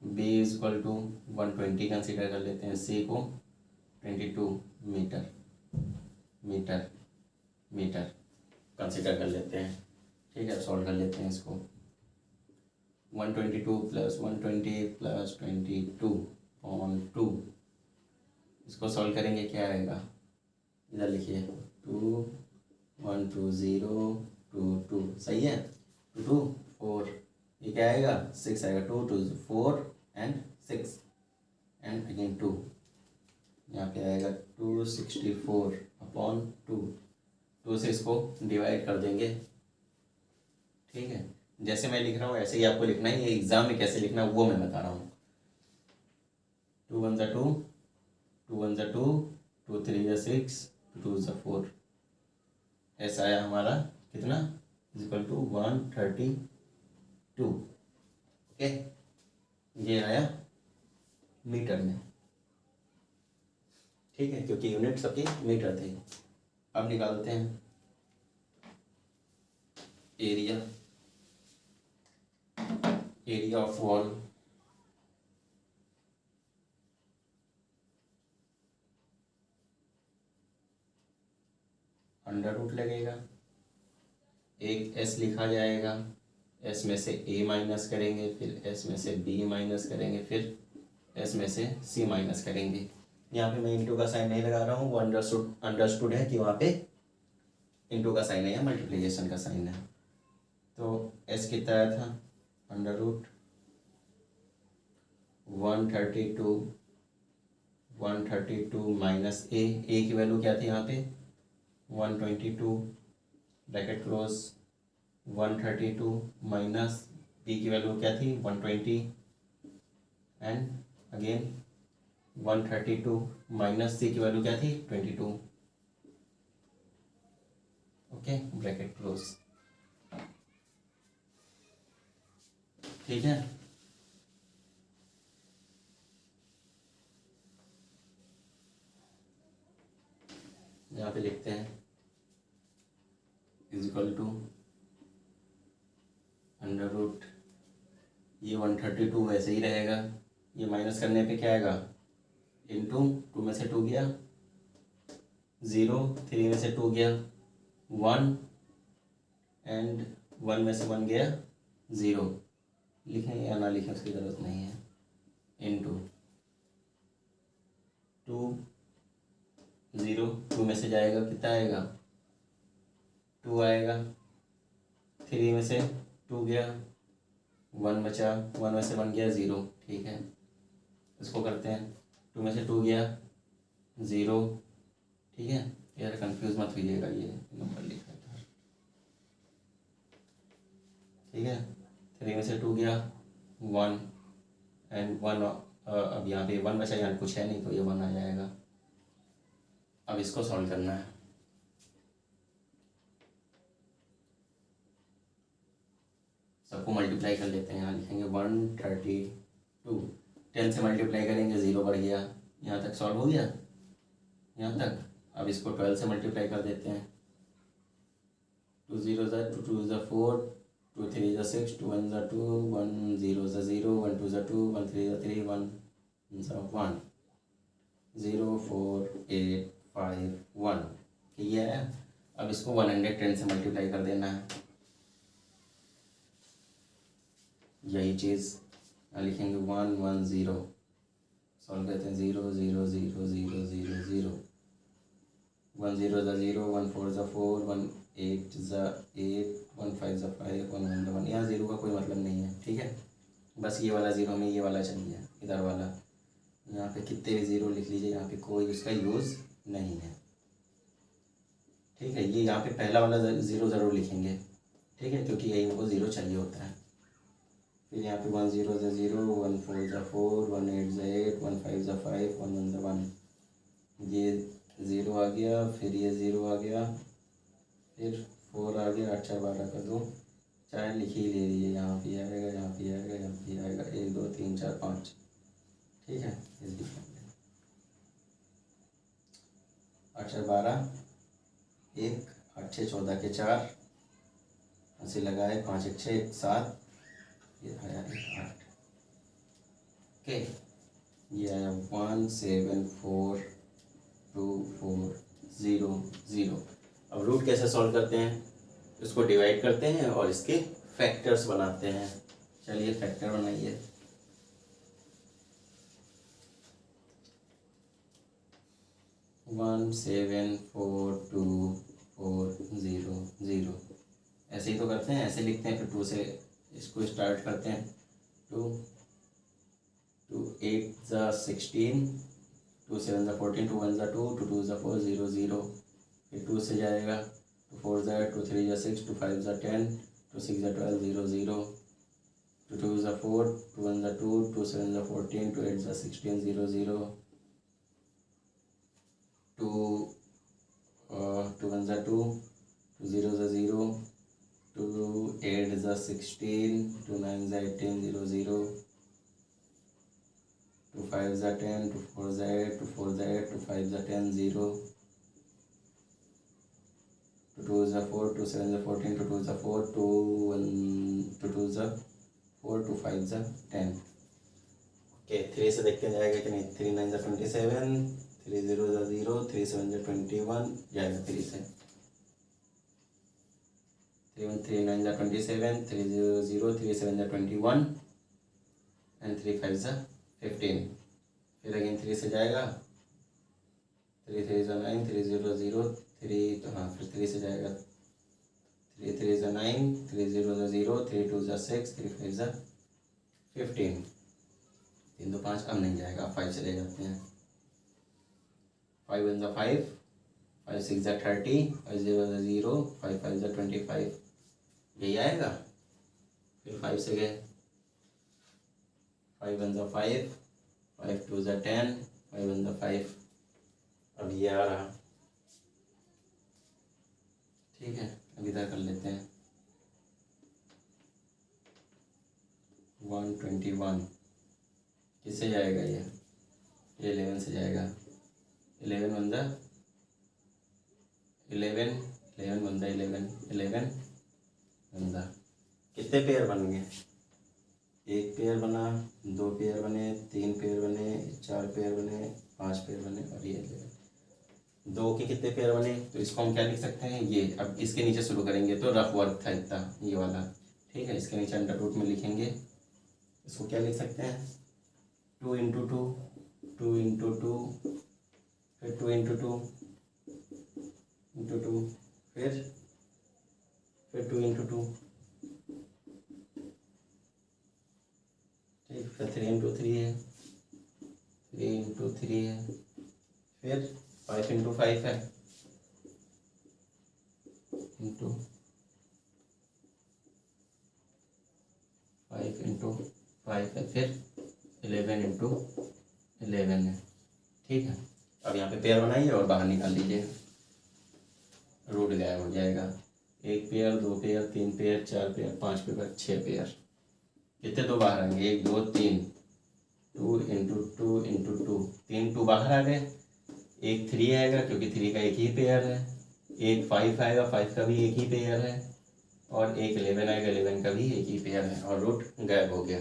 B is equal to 120 consider कर लेते हैं, C को 22 मीटर कंसीडर कर लेते हैं, ठीक है। सॉल्व कर लेते हैं इसको। 122 प्लस 120 प्लस 22/2, इसको सॉल्व करेंगे क्या आएगा, इधर लिखिए 2 1 2 0 2 2, सही है। 2 2 4, ये क्या आएगा 6 आएगा, 2 2 4 एंड 6 एंड अगेन 2, यहाँ पे आएगा 264/2। 2 से इसको डिवाइड कर देंगे, ठीक है। जैसे मैं लिख रहा हूँ ऐसे ही आपको लिखना है, ये एग्जाम में कैसे लिखना है वो मैं बता रहा हूँ। 2 1 2, 2 1 2, 2 3 6, 2 4, ऐसा आया हमारा कितना, इज इक्वल टू 132, ओके, ये आया मीटर में, ठीक है, क्योंकि यूनिट सबकी मीटर थी। अब निकालते हैं area, area of wall. Under root लगेगा, एक एस लिखा जाएगा, एस में से ए माइनस करेंगे, फिर एस में से बी माइनस करेंगे, फिर एस में से सी माइनस करेंगे। यहाँ पे मैं इंटू का साइन नहीं लगा रहा हूँ, वो अंडरस्टूड है कि वहाँ पे इंटू का साइन है या मल्टीप्लिकेशन का साइन है। तो एस कितना आया था, अंडर रूट 132 माइनस ए की वैल्यू क्या थी यहाँ पे 122, ब्रैकेट क्लोज, 132 माइनस बी की वैल्यू क्या थी 120, एंड अगेन 132 माइनस सी की वैल्यू क्या थी 22। ओके, ब्रैकेट क्लोज, ठीक है। यहाँ पे लिखते हैं is equal to under root, ये 132 वैसे ही रहेगा, ये माइनस करने पे क्या आएगा इंटू 2 में से 2 गया 0, 3 में से 2 गया 1, एंड 1 में से 1 गया 0। लिखें या ना लिखें उसकी ज़रूरत नहीं है, इंटू 2 0, 2 में से जाएगा कितना आएगा 2 आएगा, 3 में से 2 गया 1 बचा, 1 में से 1 गया 0, ठीक है। इसको करते हैं 2 में से 2 गया 0, ठीक है। यार कंफ्यूज मत होइएगा, ये नंबर लिखा था, ठीक है। 3 में से 2 गया 1, एंड 1, अब यहाँ पे 1 बचा, यहाँ कुछ है नहीं तो ये 1 आ जाएगा। अब इसको सॉल्व करना है, सबको मल्टीप्लाई कर लेते हैं। यहाँ लिखेंगे 132, 10 से मल्टीप्लाई करेंगे 0 बढ़ गया, यहाँ तक सॉल्व हो गया यहाँ तक। अब इसको 12 से मल्टीप्लाई कर देते हैं, 2 0 2 2 4, 2 3 6, 2 1 2, 1 0 0, 1 2 2, 1 3 3, 1 1, 0 4 8 5 1, ठीक है। अब इसको 110 से मल्टीप्लाई कर देना है, यही चीज़ लिखेंगे 1 1 0, सॉल्व करते हैं 0 0 0 0 0 0, 1 0 0, 1 4 4, 1 8 8, 1 5 5, 1 1 1। यहाँ 0 का कोई मतलब नहीं है, ठीक है। बस ये वाला 0 में ये वाला चाहिए, इधर वाला। यहाँ पे कितने भी 0 लिख लीजिए, यहाँ पे कोई उसका यूज़ नहीं है, ठीक है। ये यहाँ पे पहला वाला 0 ज़रूर लिखेंगे, ठीक है, क्योंकि यही हमको 0 चाहिए होता है। फिर यहाँ पे 1 0 0, 1 4 4, 1 8 8, 1 5 5, 1 1 1, ये 0 आ गया, फिर ये 0 आ गया, फिर 4 आ गया, 8 4 12 का 2, चाहे लिख ही ले लीजिए, यहाँ पे आएगा, यहाँ पे आएगा, यहाँ पे आएगा, 1 2 3 4 5, ठीक है। इस लिखेंगे 8 4 12, 1 8 6 14 के 4, ऐसे लगाए 5 1 6 1 7, ये आया 8, ओके। ये आया 1 7 4 2 4 0 0। अब रूट कैसे सॉल्व करते हैं, इसको डिवाइड करते हैं और इसके फैक्टर्स बनाते हैं। चलिए फैक्टर बनाइए। 1 7 4 2 4 0 0, ऐसे ही तो करते हैं, ऐसे लिखते हैं, फिर 2 से इसको स्टार्ट करते हैं। 2 2 8 16, 2 7 14, 2 1 2, 2 2 4 0 0, फिर 2 से जाएगा, 2 4 2 3 6, 2 5 10, 2 6 12 0 0, 2 2 4, 2 1 2, 2 7 14, 2 8 16 0 0, 2 2 1 2, 2 0 0, 2 8 ज़ा 16, 2 9 ज़ा 18, 0 0, 2 5 ज़ा 10, 2 4 ज़ा 8, 2 4 ज़ा 8, 2 5 ज़ा 10, 0, 2 2 ज़ा 4, 2 7 ज़ा 14, 2 2 ज़ा 4, 2 1 2 2 ज़ा 4, 2 5 ज़ा 10। ओके, 3 से देखते जाएगा कि नहीं। 3 9 ज़ा 27, 3 0 ज़ा 0, 3 7 ज़ा 21 जाएगा 3 से। 3 9 ज़ा 27, 3 0 0, 3 7 ज़ा 21 एंड 3 5 ज़ा 15। फिर अगेन 3 से जाएगा, 3 3 ज़ा 9, 3 0 0, 3 तो हाँ फिर 3 से जाएगा, 3 3 ज़ा 9, 3 0 ज़ा 0, 3 2 ज़ा 6, 3 5 ज़ा 15। 3 2 5 अब नहीं जाएगा, 5 चले जाते हैं। 5 1 ज़ा 5, 5 6 ज़ा 30, 5 0 ज़ा 0, 5 5 ज़ा 25, यही आएगा। फिर 5 से गए, 5 1 ज़ा 5, 5 2 ज़ा 10, 5 1 ज़ा 5, अब ये आ रहा। ठीक है, अब इधर कर लेते हैं। 121 किससे जाएगा ये 11 से जाएगा। 11 1 ज़ा 11, 11 1 ज़ा 11, 11 1 ज़ा कितने पेयर बन गए। 1 पेयर बना, 2 पेयर बने, 3 पेयर बने, 4 पेयर बने, 5 पेयर बने और ये 11। 2 के कितने पेयर बने, तो इसको हम क्या लिख सकते हैं, ये अब इसके नीचे शुरू करेंगे तो रफ वर्क था इतना ये वाला। ठीक है, इसके नीचे अंडर रूट में लिखेंगे, इसको क्या लिख सकते हैं 2 × 2, 2 × 2, फिर 2 × 2 × 2, फिर 2 × 2, ठीक, फिर 3 × 3 है, 3 × 3 है, फिर 5 × 5 है, इंटू 5 × 5 है, फिर 11 × 11 है। ठीक है, अब यहाँ पे पेयर बनाइए और बाहर निकाल लीजिए, रूट गायब हो जाएगा। 1 pair, 2 pair, 3 pair, 4 pair, 5 pair, 6 pair. कितने 2 बाहर आएंगे, 1 2 3, 2 × 2 × 2, 3 2 बाहर आ गए। 1 3 आएगा क्योंकि 3 का एक ही पेयर है। 1 5 आएगा, 5 का भी एक ही पेयर है। और 1 11 आएगा, 11 का भी एक ही पेयर है और रूट गायब हो गया।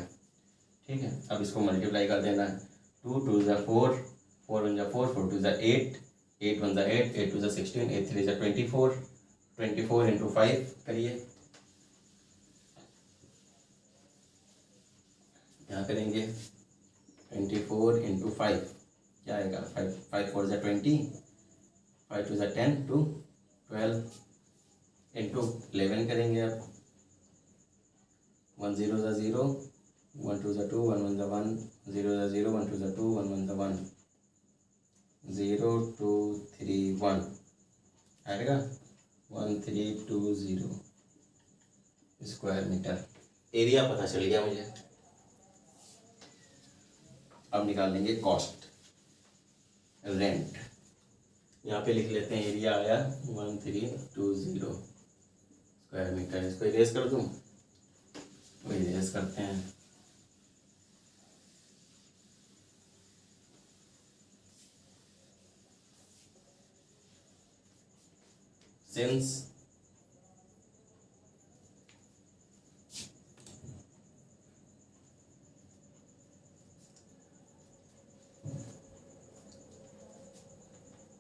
ठीक है, अब इसको मल्टीप्लाई कर देना है। 2 2 ज़ा 4, 4 1 ज़ा 4, 4 2 ज़ा 8, 8 1 ज़ा 8, 8 2 ज़ा 16, 8 3 ज़ा 24, 24 × 5 करिए। यहाँ करेंगे 24 × 5 क्या आएगा, 5 4 ज़ा 20, 5 2 ज़ा 10 2 12 × 11 करेंगे। अब 1 0 ज़ा 0, 1 2 ज़ा 2, 1 1 ज़ा 1, 0 ज़ा 0, 1 2 ज़ा 2, 1 1 ज़ा 1, 0 2 3 1 आएगा 1 3 2 0 स्क्वायर मीटर। एरिया पता चल गया मुझे। अब निकाल लेंगे कॉस्ट, रेंट। यहाँ पे लिख लेते हैं, एरिया आया 1320 स्क्वायर मीटर। इसको इरेज कर दूँ, तो इरेज करते हैं। सिंस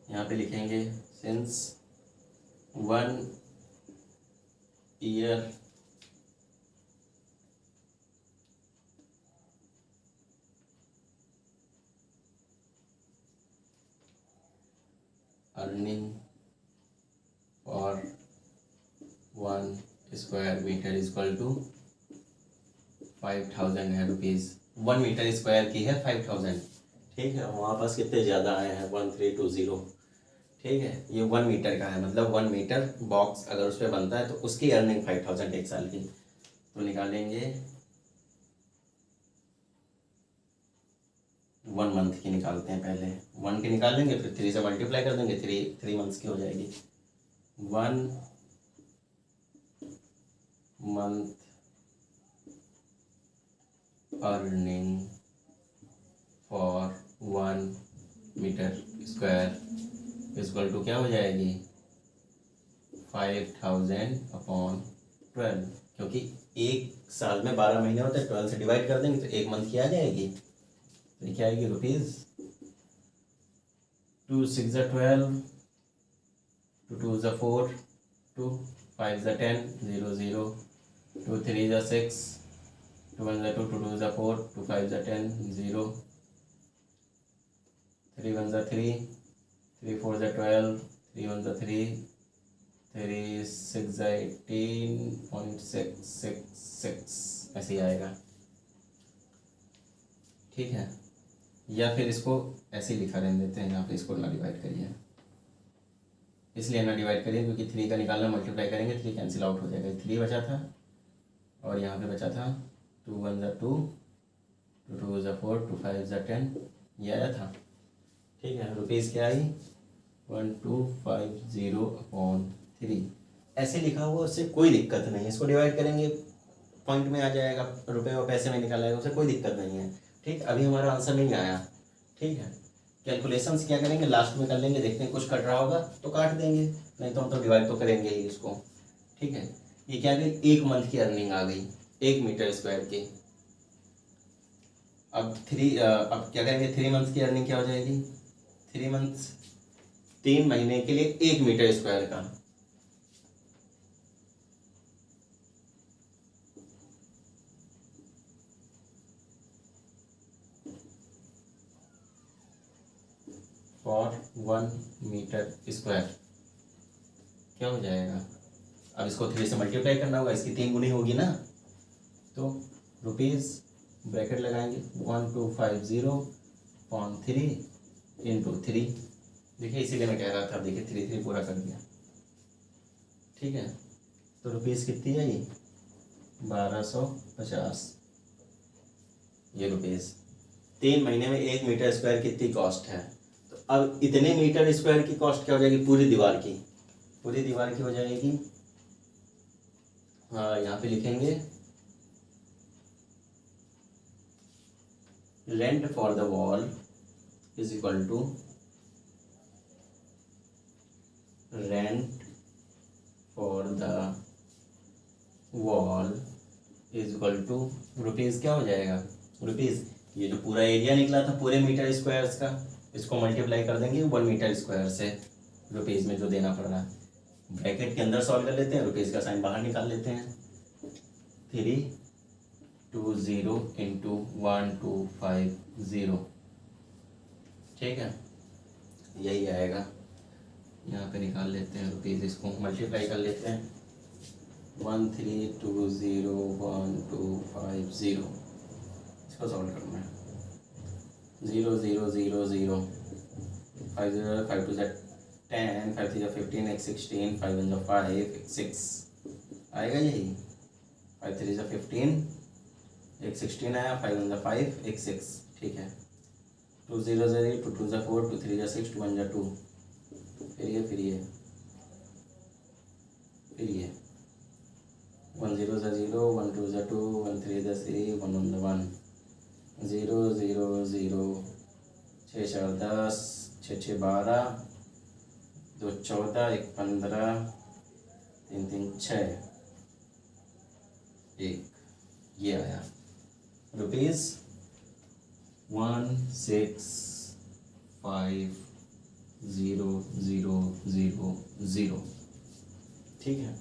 यहाँ पे लिखेंगे since 1 year earning for 1 square metre equal to 5000 है रुपीज़। 1 मीटर स्क्वायर की है 5000। ठीक है, हमारे पास कितने ज़्यादा आए हैं 1320। ठीक है, ये 1 मीटर का है, मतलब 1 मीटर बॉक्स अगर उस पर बनता है तो उसकी अर्निंग 5000 एक साल की। तो निकालेंगे 1 मंथ की निकालते हैं, पहले 1 की निकाल लेंगे, फिर 3 से मल्टीप्लाई कर देंगे, 3 मंथ्स की हो जाएगी। 1 month earning for 1 metre square equal to क्या हो जाएगी 5000 अपॉन 12, क्योंकि एक साल में 12 महीने होते हैं, 12 से डिवाइड कर देंगे तो एक मंथ की आ जाएगी। तो क्या आएगी रुपीज़ 2 6 12, 2 2 4, 2 5 10, 0 0, 2 3 6, 2 1 2, 2 2 4, 2 5 10, 0, 3 1 3, 3 4 12, 3 1 3, 3 6 18.666 ऐसे ही आएगा। ठीक है, या फिर इसको ऐसे ही लिखा रहने देते हैं, यहाँ पे इसको ना डिवाइड करिए, इसलिए ना डिवाइड करिए क्योंकि 3 का निकालना मल्टीप्लाई करेंगे 3 कैंसिल आउट हो जाएगा। 3 बचा था और यहाँ पे बचा था 2 1 2, 2 2 4, 2 5 10, ये आया था। ठीक है, रुपीज़ क्या आई 1250/3। ऐसे लिखा हुआ उससे कोई दिक्कत नहीं है, इसको डिवाइड करेंगे पॉइंट में आ जाएगा, रुपए और पैसे में निकल आएगा, उससे कोई दिक्कत नहीं है। ठीक, अभी हमारा आंसर नहीं आया। ठीक है, कैलकुलेशंस क्या करेंगे लास्ट में कर लेंगे, देखते हैं कुछ कट रहा होगा तो काट देंगे, नहीं तो हम तो डिवाइड तो करेंगे ही इसको। ठीक है, ये क्या गई 1 मंथ की अर्निंग आ गई 1 मीटर स्क्वायर की। अब क्या करेंगे 3 मंथ की अर्निंग क्या हो जाएगी 3 मंथ्स, 3 महीने के लिए 1 मीटर स्क्वायर का। फॉर 1 मीटर स्क्वायर क्या हो जाएगा, अब इसको 3 से मल्टीप्लाई करना होगा, इसकी 3 गुनी होगी ना, तो रुपीज़ ब्रैकेट लगाएंगे 1250/3 इंटू 3। देखिए इसीलिए मैं कह रहा था, देखिए 3 3 पूरा कर दिया। ठीक है, तो रुपीज़ कितनी आई 1250। ये रुपीज़ 3 महीने में 1 मीटर स्क्वायर कितनी कॉस्ट है, तो अब इतने मीटर स्क्वायर की कॉस्ट क्या हो जाएगी पूरी दीवार की, पूरी दीवार की हो जाएगी, हाँ यहाँ पे लिखेंगे rent for the wall is equal to rent for the wall is equal to rupees क्या हो जाएगा रुपीज़, ये जो पूरा एरिया निकला था पूरे मीटर स्क्वायर्स का, इसको मल्टीप्लाई कर देंगे 1 मीटर स्क्वायर से, रुपीज़ में जो देना पड़ रहा है। ब्रैकेट के अंदर सॉल्व कर लेते हैं, रुपीज़ का साइन बाहर निकाल लेते हैं, 320 इंटू 1250। ठीक है, यही आएगा, यहाँ पे निकाल लेते हैं रुपीज़, इसको मल्टीप्लाई कर लेते हैं 13201250, इसको सॉल्व करना है 0 0 0 0, 5 0 5 2 10, 5 3 15, 1 16, 5 1 5, 6 आएगा यही, 5 3 15, 1 16 आया, 5 1 5, 1 6। ठीक है, 2 0 0, 2 2 4, 2 3 6, 2 1 2, फिर ये 1 0 0, 1 2 2, 1 3 3, 1 1 1, 0 0 0, 6 4 10, 6 6 12, 2 14, 1 15, 3 3 6, 1, ये आया रुपीज़ 16500000। ठीक है,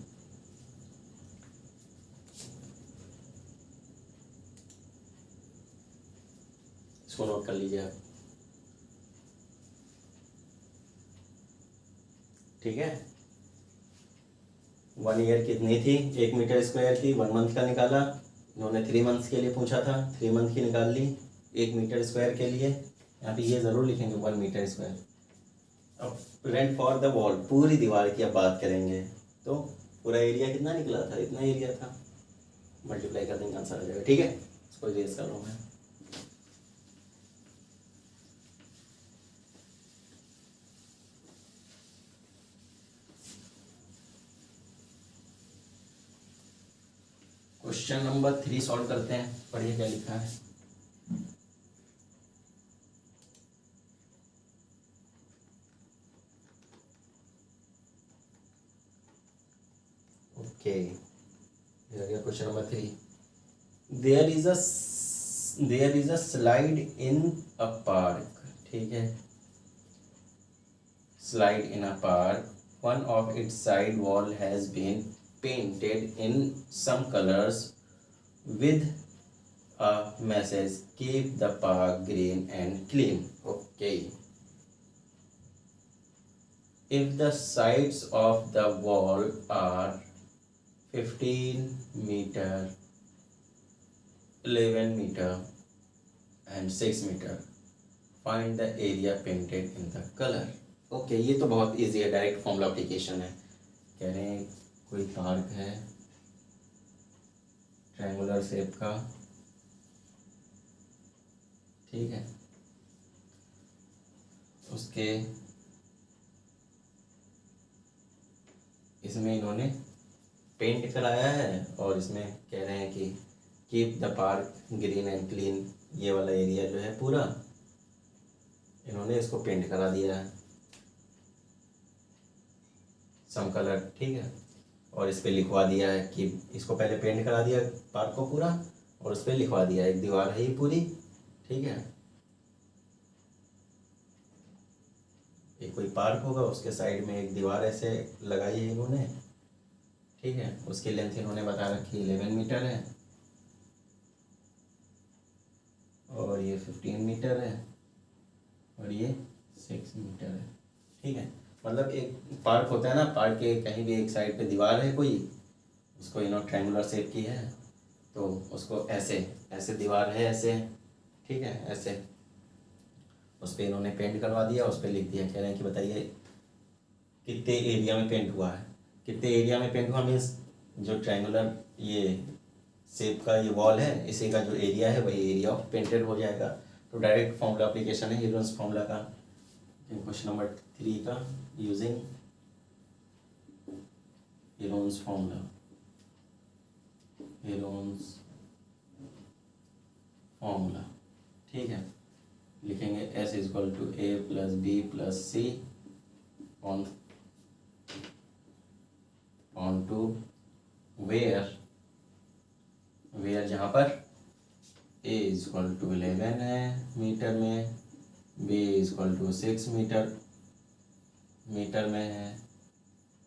इसको नोट कर लीजिए आप। ठीक है, 1 ईयर कितनी थी 1 मीटर स्क्वायर की, 1 मंथ का निकाला, इन्होंने 3 मंथ्स के लिए पूछा था, 3 मंथ की निकाल ली 1 मीटर स्क्वायर के लिए, यहाँ पे ये ज़रूर लिखेंगे 1 मीटर स्क्वायर। अब रेंट फॉर द वॉल पूरी दीवार की अब बात करेंगे, तो पूरा एरिया कितना निकला था, इतना एरिया था, मल्टीप्लाई कर देंगे आंसर आ जाएगा। ठीक है, इसको इरेज कर रहा हूँ मैं। क्वेश्चन नंबर 3 सॉल्व करते हैं, पढ़िए क्या लिखा है। Okay, question number 3। There is a slide in a park. ठीक है, slide in a park, one of its side wall has been painted in some colours with a message, keep the park green and clean. Okay, if the sides of the wall are 15 meter, 11 meter and 6 meter, find the area painted in the color. Okay, ये तो बहुत easy है, direct formula application है। कह रहे हैं कोई park है ट्रायंगुलर शेप का, ठीक है, उसके इसमें इन्होंने पेंट कराया है और इसमें कह रहे हैं कि keep the park green and clean. ये वाला एरिया जो है पूरा इन्होंने इसको पेंट करा दिया है सम कलर, ठीक है, और इस पे लिखवा दिया है कि इसको पहले पेंट करा दिया पार्क को पूरा और उस पर लिखवा दिया, एक दीवार है ये पूरी, ठीक है, एक कोई पार्क होगा उसके साइड में एक दीवार ऐसे लगाई है इन्होंने, ठीक है, उसकी लेंथ इन्होंने बता रखी 11 मीटर है और ये 15 मीटर है और ये 6 मीटर है, ठीक है। मतलब एक पार्क होता है ना, पार्क के कहीं भी एक साइड पे दीवार है कोई, उसको इन्होंने ट्रायंगुलर शेप की है तो उसको ऐसे ऐसे दीवार है ऐसे, ठीक है, ऐसे उस पर इन्होंने पेंट करवा दिया, उस पर लिख दिया, कह रहे हैं कि बताइए कितने एरिया में पेंट हुआ है। कितने एरिया में पेंट हुआ मीन्स जो ट्रायंगुलर ये शेप का ये वॉल है इसी का जो एरिया है वही एरिया ऑफ पेंटेड हो जाएगा। तो डायरेक्ट फॉर्मूला एप्लीकेशन है हीरोन्स फॉर्मूला का, क्वेश्चन नंबर 3 का, using Heron's formula, Heron's formula, ठीक है, लिखेंगे S equal to A plus B plus C on two where जहाँ पर A इक्वल टू 11 है मीटर में, B इक्वल टू 6 मीटर में है,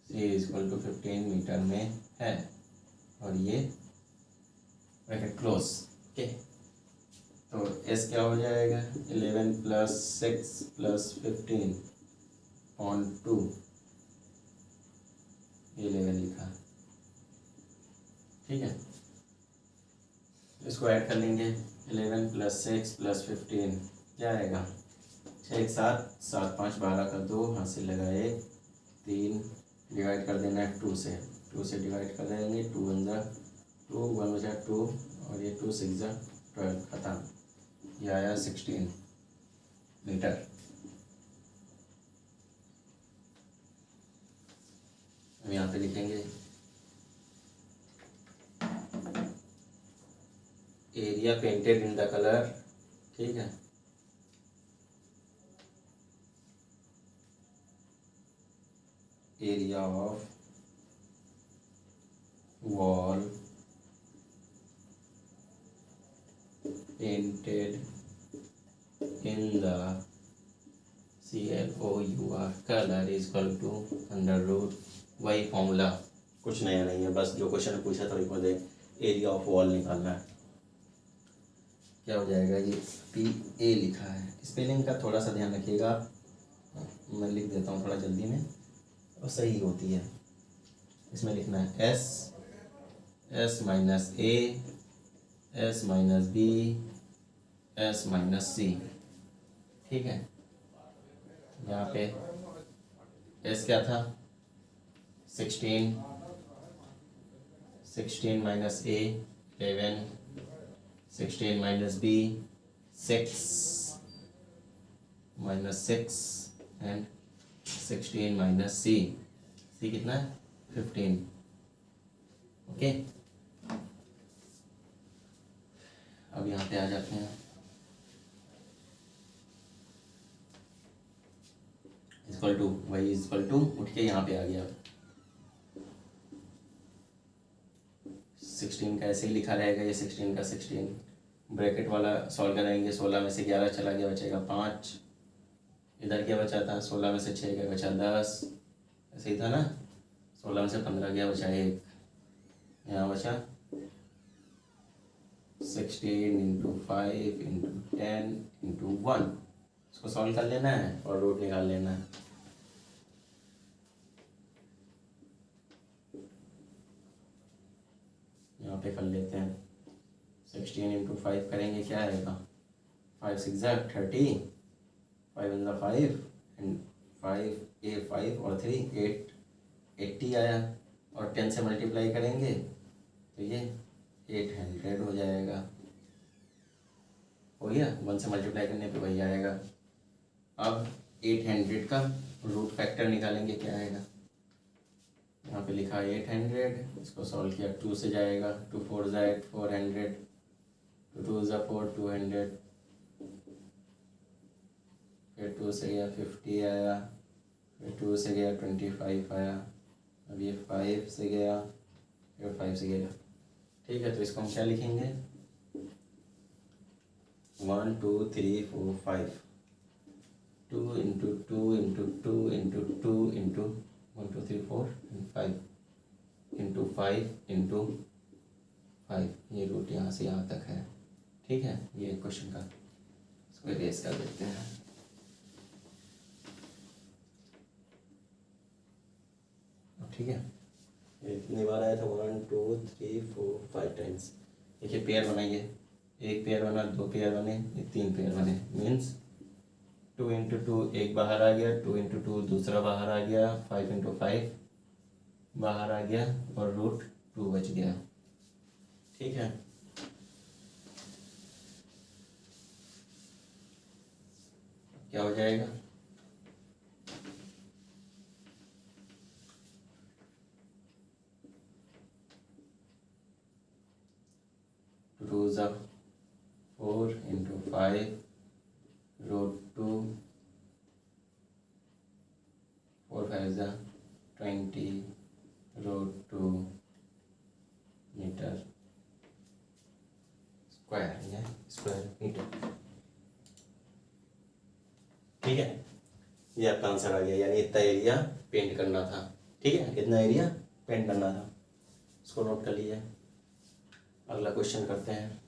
C इक्वल टू 15 मीटर में है और ये ब्रैकेट क्लोज। ओके, तो S क्या हो जाएगा 11 प्लस 6 प्लस 15 ऑन टू 11 लिखा, ठीक है, इसको ऐड कर लेंगे 11 प्लस 6 प्लस 15 क्या आएगा 6 7 7 5 12 का 2 हाथ से लगाए 3 डिवाइड कर देना है 2 से डिवाइड कर देंगे 2 1 जा 2 1 बचा 2 और ये 2 6 जा 12 खत्म, ये आया 16 मीटर। हम यहाँ पे लिखेंगे area painted in the colour, ठीक है, area of wall painted in the CLOUR colour is equal to under root, वही फॉर्मूला, कुछ नया नहीं है, बस जो क्वेश्चन पूछा था वही दे, एरिया ऑफ वॉल निकालना है। क्या हो जाएगा ये PA लिखा है, स्पेलिंग का थोड़ा सा ध्यान रखिएगा, मैं लिख देता हूँ थोड़ा जल्दी में और सही होती है। इसमें लिखना है S minus A S minus B S minus C, ठीक है, यहाँ पे S क्या था 16 minus A 11, 16 minus B 6 minus 6 and 16 minus C कितना है 15, ओके। अब यहाँ पे आ जाते हैं, इक्वल टू वही इक्वल टू उठ के यहाँ पे आ गया, 16 का ऐसे ही लिखा रहेगा, ये 16 का 16। ब्रैकेट वाला सॉल्व करेंगे, 16 में से 11 चला गया, बचेगा 5। इधर क्या बचा था, 16 में से 6 गया, बचा 10। ऐसे ही था ना, 16 में से 15 गया, बचा 1। यहाँ बचा 16 इंटू 5 इंटू 10 इंटू 1। इसको सॉल्व कर लेना है और रूट निकाल लेना है। यहाँ पे कर लेते हैं, 16 इंटू 5 करेंगे, क्या आएगा, 5 6 30, 5 इन द 5 एंड 5 ए 5 और 3 8, 80 आया। और 10 से मल्टीप्लाई करेंगे तो ये 800 हो जाएगा। हो गया, 1 से मल्टीप्लाई करने पे वही आएगा। अब 800 का रूट फैक्टर निकालेंगे, क्या आएगा, यहाँ पे लिखा है 800, इसको सॉल्व किया, 2 से जाएगा, 2 4 ज़ा 8, 400, 2 2 ज़ा 4, 200, फिर 2 से गया 50 आया, फिर 2 से गया 25 आया, अब ये 5 से गया, फिर 5 से गया। ठीक है, तो इसको हम क्या लिखेंगे, 1 2 3 4 5, 2 into 2 into 2 into 2 into 1 2 3 4 5 into 5 into 5। ये रूट यहाँ से यहाँ तक है। ठीक है, ये क्वेश्चन का, इसको इरेज कर देते हैं। ठीक है, ये कितनी बार आया था, 1 2 3 4 5 टाइम्स। देखिए पेयर बनाइए, एक पेयर बना, 2 पेयर बने, ये 3 पेयर बने, मीन्स 2 इंटू 2 एक बाहर आ गया, 2 इंटू 2 दूसरा बाहर आ गया, 5 इंटू 5 बाहर आ गया और रूट 2 बच गया। ठीक है, क्या हो जाएगा, टू ज़ा 4 इंटू 5 रूट 2, 4 5 ज़ा 20 रूट 2 मीटर स्क्वायर, या स्क्वायर मीटर। ठीक है, ये आपका आंसर आ गया, यानी इतना एरिया पेंट करना था। ठीक है, इतना एरिया पेंट करना था, इसको नोट कर लीजिए। अगला क्वेश्चन करते हैं।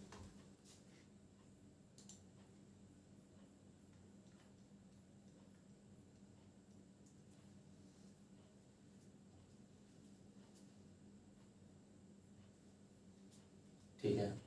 ठीक है,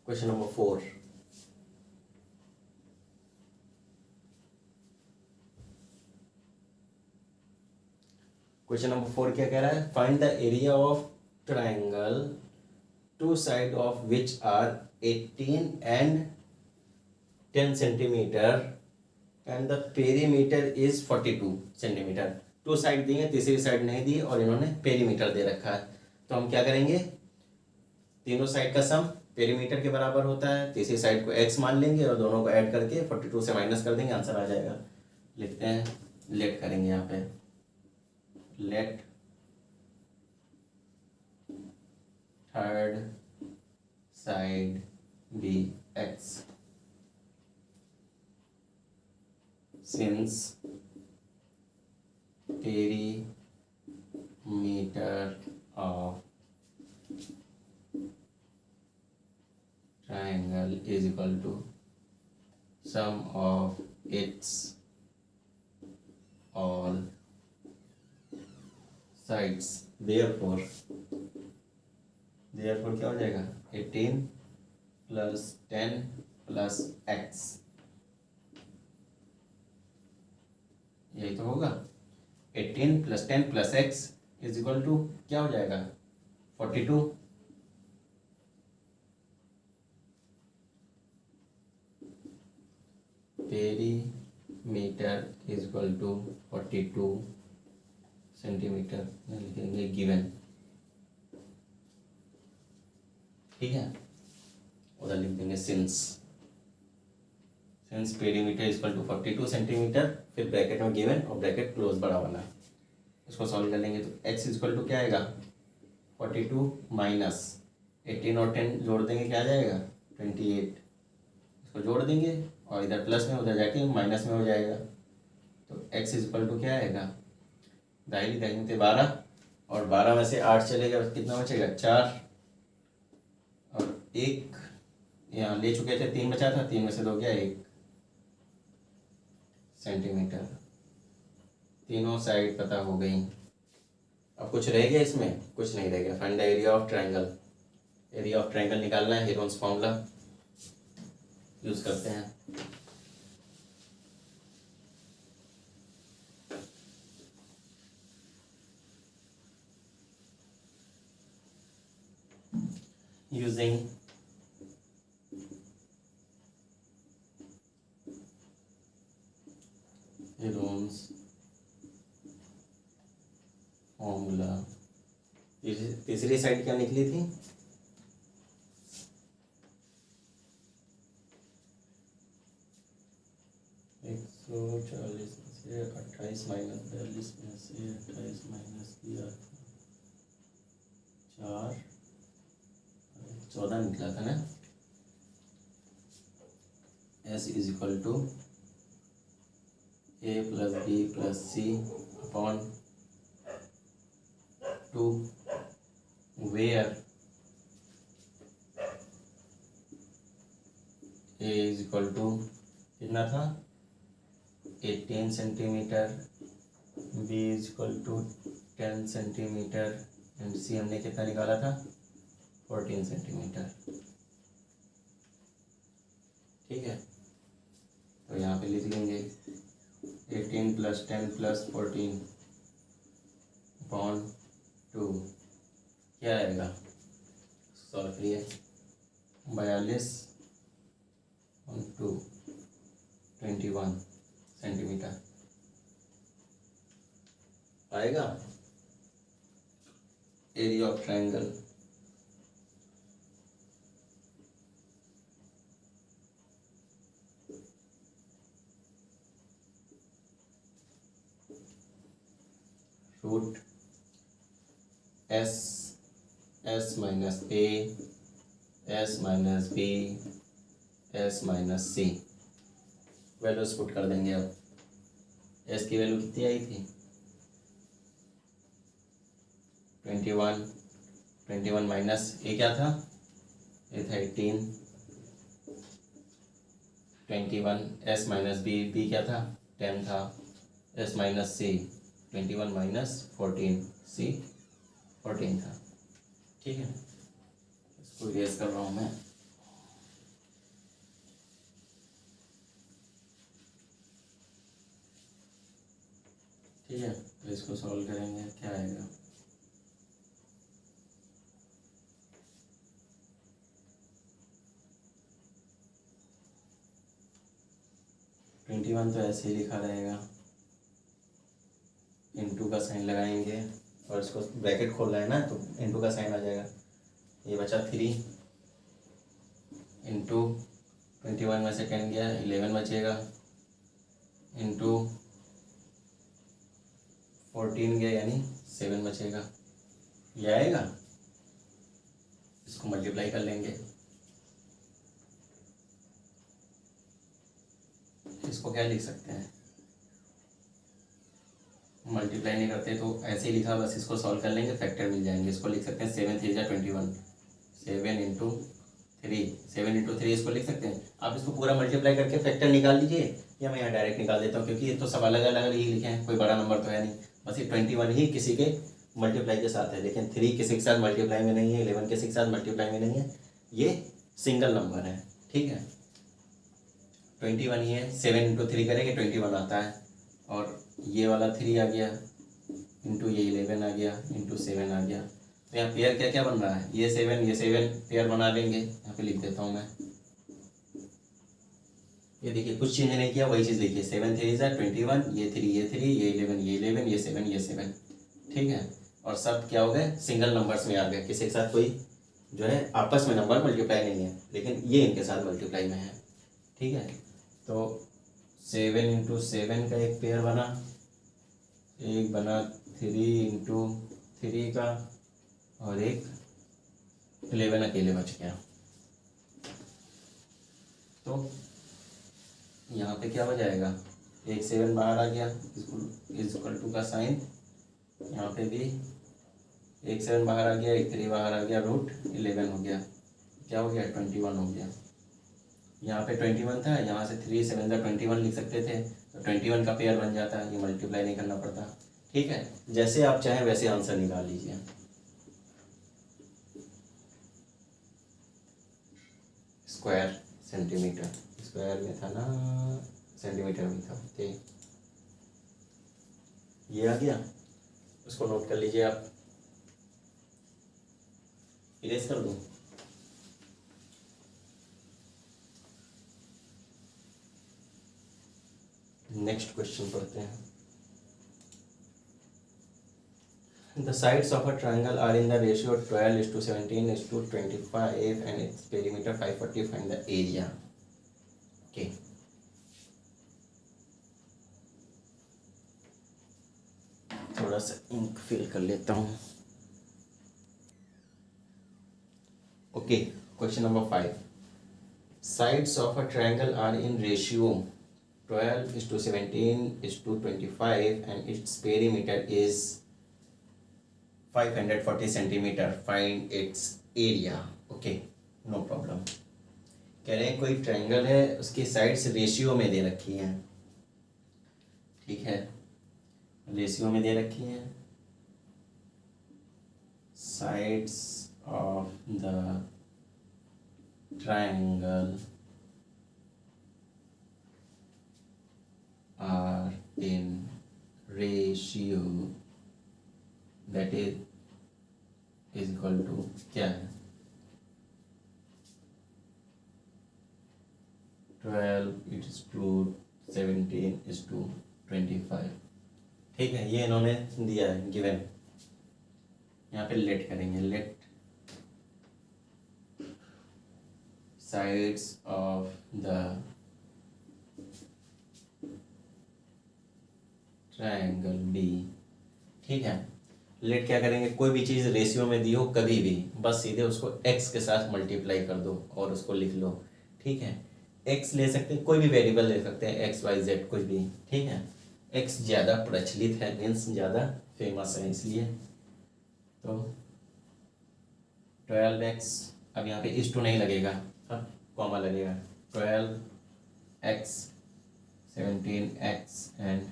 क्वेश्चन नंबर 4। क्वेश्चन नंबर 4 क्या कह रहा है, find the area of triangle two side of which are 18 and 10 centimetre and the perimeter is 42 centimetre. 2 side दी है, तीसरी साइड नहीं दी और इन्होंने पेरीमीटर दे रखा है। तो हम क्या करेंगे, तीनों साइड का सम पेरीमीटर के बराबर होता है, तीसरी साइड को x मान लेंगे और दोनों को ऐड करके 42 से माइनस कर देंगे, आंसर आ जाएगा। लिखते हैं, लेट करेंगे यहाँ पे, let third side be x since perimeter of triangle is equal to sum of its all sides। therefore क्या हो जाएगा, 18 प्लस 10 प्लस x, यही तो होगा। 18 plus 10 plus x is equal to क्या हो जाएगा, 42। Perimeter is equal to 42 centimetre, लिखेंगे गिवन। ठीक है, उधर लिख देंगे since perimeter equal to 42 centimetre, फिर ब्रैकेट में गिवन और ब्रैकेट क्लोज बड़ा वाला। इसको सॉल्व कर लेंगे तो x इक्वल टू क्या आएगा 42 माइनस 18 और 10 जोड़ देंगे क्या आ जाएगा 28, इसको जोड़ देंगे और इधर प्लस में उधर जाके माइनस में हो जाएगा। तो x इक्वल टू क्या आएगा दाहिनी दाहिनी थे 12 और 12 में से 8 चलेगा कितना बचेगा 4 और 1 यहाँ ले चुके थे 3 बचा था, 3 में से 2 गया 1 सेंटीमीटर। तीनों साइड पता हो गई। अब कुछ रह गया इसमें, कुछ नहीं रह गया। Find the area of triangle. Area of triangle निकालना है, हेरोन्स फॉर्मूला यूज करते हैं। Using Heron's formula. तीसरी साइड क्या निकली थी 140 में से 28 माइनस 42 में से 28 माइनस किया 4 14 निकला था ना। S is equal to a plus b plus c upon 2 where a is equal to कितना था 18 centimetre, b is equal to 10 centimetre and c हमने कितना निकाला था 14 सेंटीमीटर। ठीक है, तो यहाँ पे लिख लेंगे 18 प्लस 10 प्लस 14 अपॉन 2 क्या आएगा सॉल्व करिए 42 और 2 21 सेंटीमीटर आएगा area of triangle. Root S minus A S minus B S minus C values put कर देंगे। अब एस की वैल्यू कितनी आई थी 21 माइनस ए क्या था ये था 18 21 एस माइनस बी क्या था 10 था एस माइनस सी 21 माइनस 14 सी 14 था। ठीक है, इसको इरेज कर रहा हूँ मैं। ठीक है, तो इसको सॉल्व करेंगे क्या आएगा 21 तो ऐसे ही लिखा रहेगा, इंटू का साइन लगाएंगे और इसको ब्रैकेट खोलना है ना तो इंटू का साइन आ जाएगा। ये बचा 3 इंटू 21 में से 10 गया 11 बचेगा इंटू 14 गया यानी 7 बचेगा। ये आएगा, इसको मल्टीप्लाई कर लेंगे। इसको क्या लिख सकते हैं मल्टीप्लाई नहीं करते तो ऐसे ही लिखा, बस इसको सॉल्व कर लेंगे फैक्टर मिल जाएंगे। इसको लिख सकते हैं 7 3 21 7 इंटू 3 इसको लिख सकते हैं। आप इसको पूरा मल्टीप्लाई करके फैक्टर निकाल लीजिए या मैं यहाँ डायरेक्ट निकाल देता हूँ क्योंकि ये तो सब अलग अलग ही लिखे हैं, कोई बड़ा नंबर तो है नहीं। बस ये 21 ही किसी के मल्टीप्लाई के साथ है, लेकिन 3 किसी के साथ मल्टीप्लाई में नहीं है, 11 किसी के साथ मल्टीप्लाई में नहीं है, ये सिंगल नंबर है। ठीक है, 21 ही है, 7 इंटू 3 करेंगे 21 आता है और ये वाला 3 आ गया इंटू ये 11 आ गया इंटू 7 आ गया। तो यहाँ पेयर क्या क्या बन रहा है, ये 7 पेयर बना लेंगे। यहाँ पे लिख देता हूँ मैं, ये देखिए कुछ चेंज नहीं किया, वही चीज़ देखिए 7 3 21 ये 3 ये 11 ये 7 ये 7। ठीक है, और सब क्या हो गए सिंगल नंबर्स में आ गए, किसी के साथ कोई जो है आपस में नंबर मल्टीप्लाई नहीं है, लेकिन ये इनके साथ मल्टीप्लाई में है। ठीक है, तो 7 × 7 का एक पेयर बना, एक बना 3 × 3 का, और एक 11 अकेले बच गया। तो यहाँ पे क्या हो जाएगा, एक 7 बाहर आ गया, इज इक्वल टू का साइन, यहाँ पे भी एक 7 बाहर आ गया, एक 3 बाहर आ गया, √11 हो गया। क्या हो गया, 21 हो गया। यहाँ पे 21 था, यहाँ से 3 7 21 लिख सकते थे, तो 21 का पेयर बन जाता, ये मल्टीप्लाई नहीं करना पड़ता। ठीक है, जैसे आप चाहें वैसे आंसर निकाल लीजिए। स्क्वायर सेंटीमीटर, स्क्वायर में था ना, सेंटीमीटर में था, ठीक, ये आ गया। उसको नोट कर लीजिए आप, इरेज कर दूं। नेक्स्ट क्वेश्चन पढ़ते हैं। The sides of a triangle are in the ratio 12:17:25 and its perimeter 540. Find the area. Okay. थोड़ा सा इंक फिल कर लेता हूँ। Okay, question number 5. Sides of a triangle are in ratio 12:17:25 and its perimeter is 540 centimeter. Find its area. Okay, no problem. कह रहे हैं कोई triangle है, उसकी साइड्स रेशियो में दे रखी हैं। ठीक है, रेशियो में दे रखी हैं। Sides of the triangle are in ratio that is equal to क्या है, 12:17:25। ठीक है, ये इन्होंने दिया है गिवन। यहाँ पे लेट करेंगे, let sides of the triangle be. ठीक है, लेट क्या करेंगे, कोई भी चीज़ रेशियो में दी हो कभी भी, बस सीधे उसको x के साथ मल्टीप्लाई कर दो और उसको लिख लो। ठीक है, x ले सकते हैं, कोई भी वेरिएबल ले सकते हैं, x y z कुछ भी। ठीक है, x ज़्यादा प्रचलित है, मीन्स ज़्यादा फेमस है, इसलिए तो 12x, अब यहाँ पे इस टू नहीं लगेगा, अब कॉमा लगेगा, 12x 17x एंड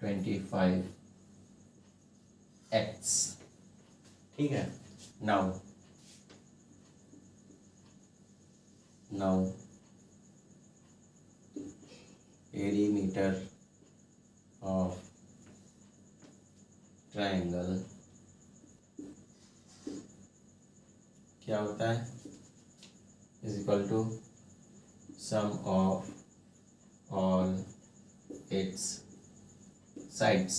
25x। ठीक है, नाउ पेरीमीटर ऑफ ट्रायंगल क्या होता है, is equal to sum of all its sides,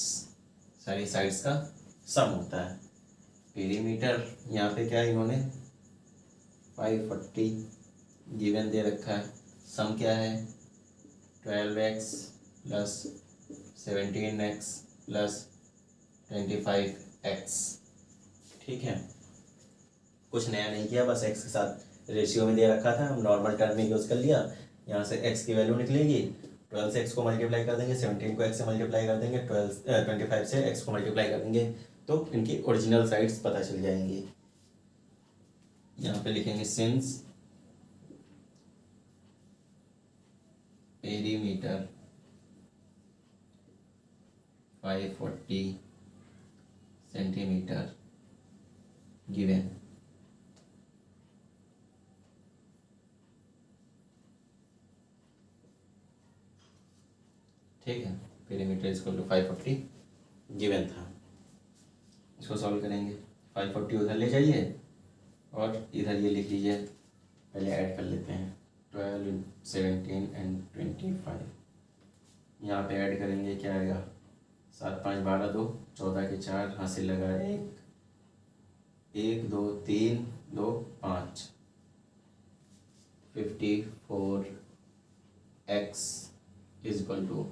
सारी साइड्स का सम होता है। पेरीमीटर यहाँ पे क्या है, इन्होंने 540 गिवन दे रखा है, सम क्या है 12x plus 17x plus 25x। ठीक है, कुछ नया नहीं किया, बस x के साथ रेशियो में दे रखा था, हम नॉर्मल टर्म में यूज़ कर लिया। यहाँ से x की वैल्यू निकलेगी, 12 से x को मल्टीप्लाई कर देंगे, 17 को x से मल्टीप्लाई कर देंगे, 25 से x को मल्टीप्लाई कर देंगे, तो इनकी ओरिजिनल साइड्स पता चल जाएंगी। यहाँ पे लिखेंगे सिंस पेरीमीटर 540 सेंटीमीटर गिवन, ठीक है, पेरीमीटर इक्वल टू 540 गिवन था। इसको सॉल्व करेंगे, 540 उधर ले जाइए और इधर ये लिख लीजिए, पहले ऐड कर लेते हैं 12 17 एंड 25। यहाँ पे ऐड करेंगे, क्या आएगा 7 5 12 2 14 के 4 हासिल लगा 1 1 2 3 2 5 54 x इज इक्वल टू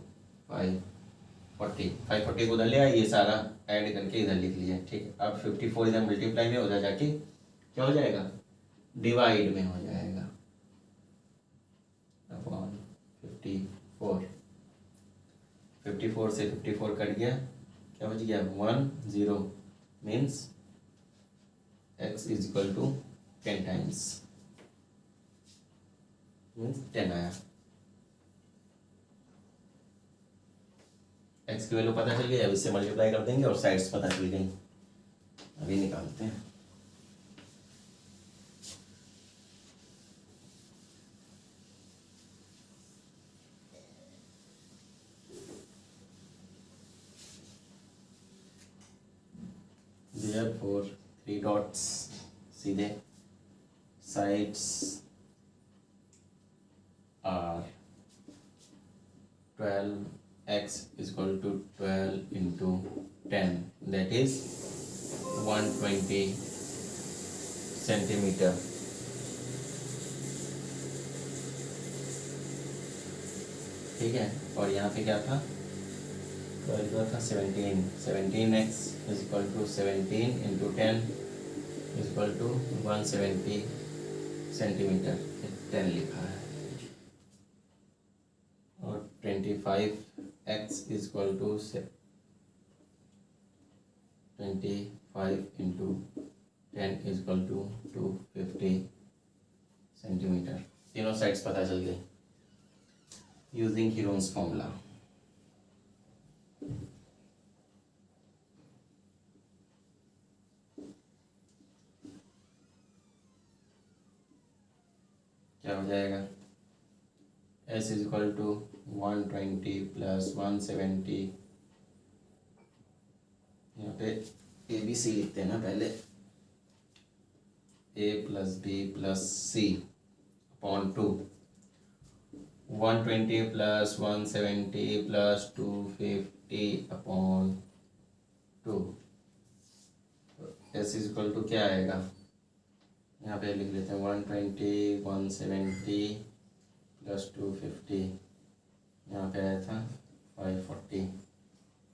540 को उधर ले आइए, सारा ऐड करके इधर लिख लीजिए। ठीक, अब 54 इधर मल्टीप्लाई में उधर जाके क्या हो जाएगा, डिवाइड में हो जाएगा अपॉन 54। 54 से 54 कट गया, क्या बच गया 1 0, means x is equal to 10 times, means 10 आया। x की वैल्यू पता चल गई, अब इससे मल्टीप्लाई कर देंगे और साइड्स पता चल गई। अभी निकालते हैं। Therefore 3 डॉट्स सीधे, sides are 12x is equal to 12 into 10, that is 120 centimetre. ठीक है, और यहाँ पे क्या था, 12 था 17x is equal to 17 into 10 is equal to 170 centimetre, 10 लिखा है। और 25x is equal to 25 into 10 is equal to 250 centimetre. तीनों साइड्स पता चल गई यूजिंग हीरोन्स फॉर्मूला। क्या हो जाएगा, s is equal to 120 plus 170, यहाँ पे ए बी सी लिखते हैं ना पहले, a plus B plus C upon 2, 120 plus 170 plus 250 upon 2। s is equal to क्या आएगा, यहाँ पे लिख लेते हैं 120 170 प्लस 250, यहाँ पे आया था 540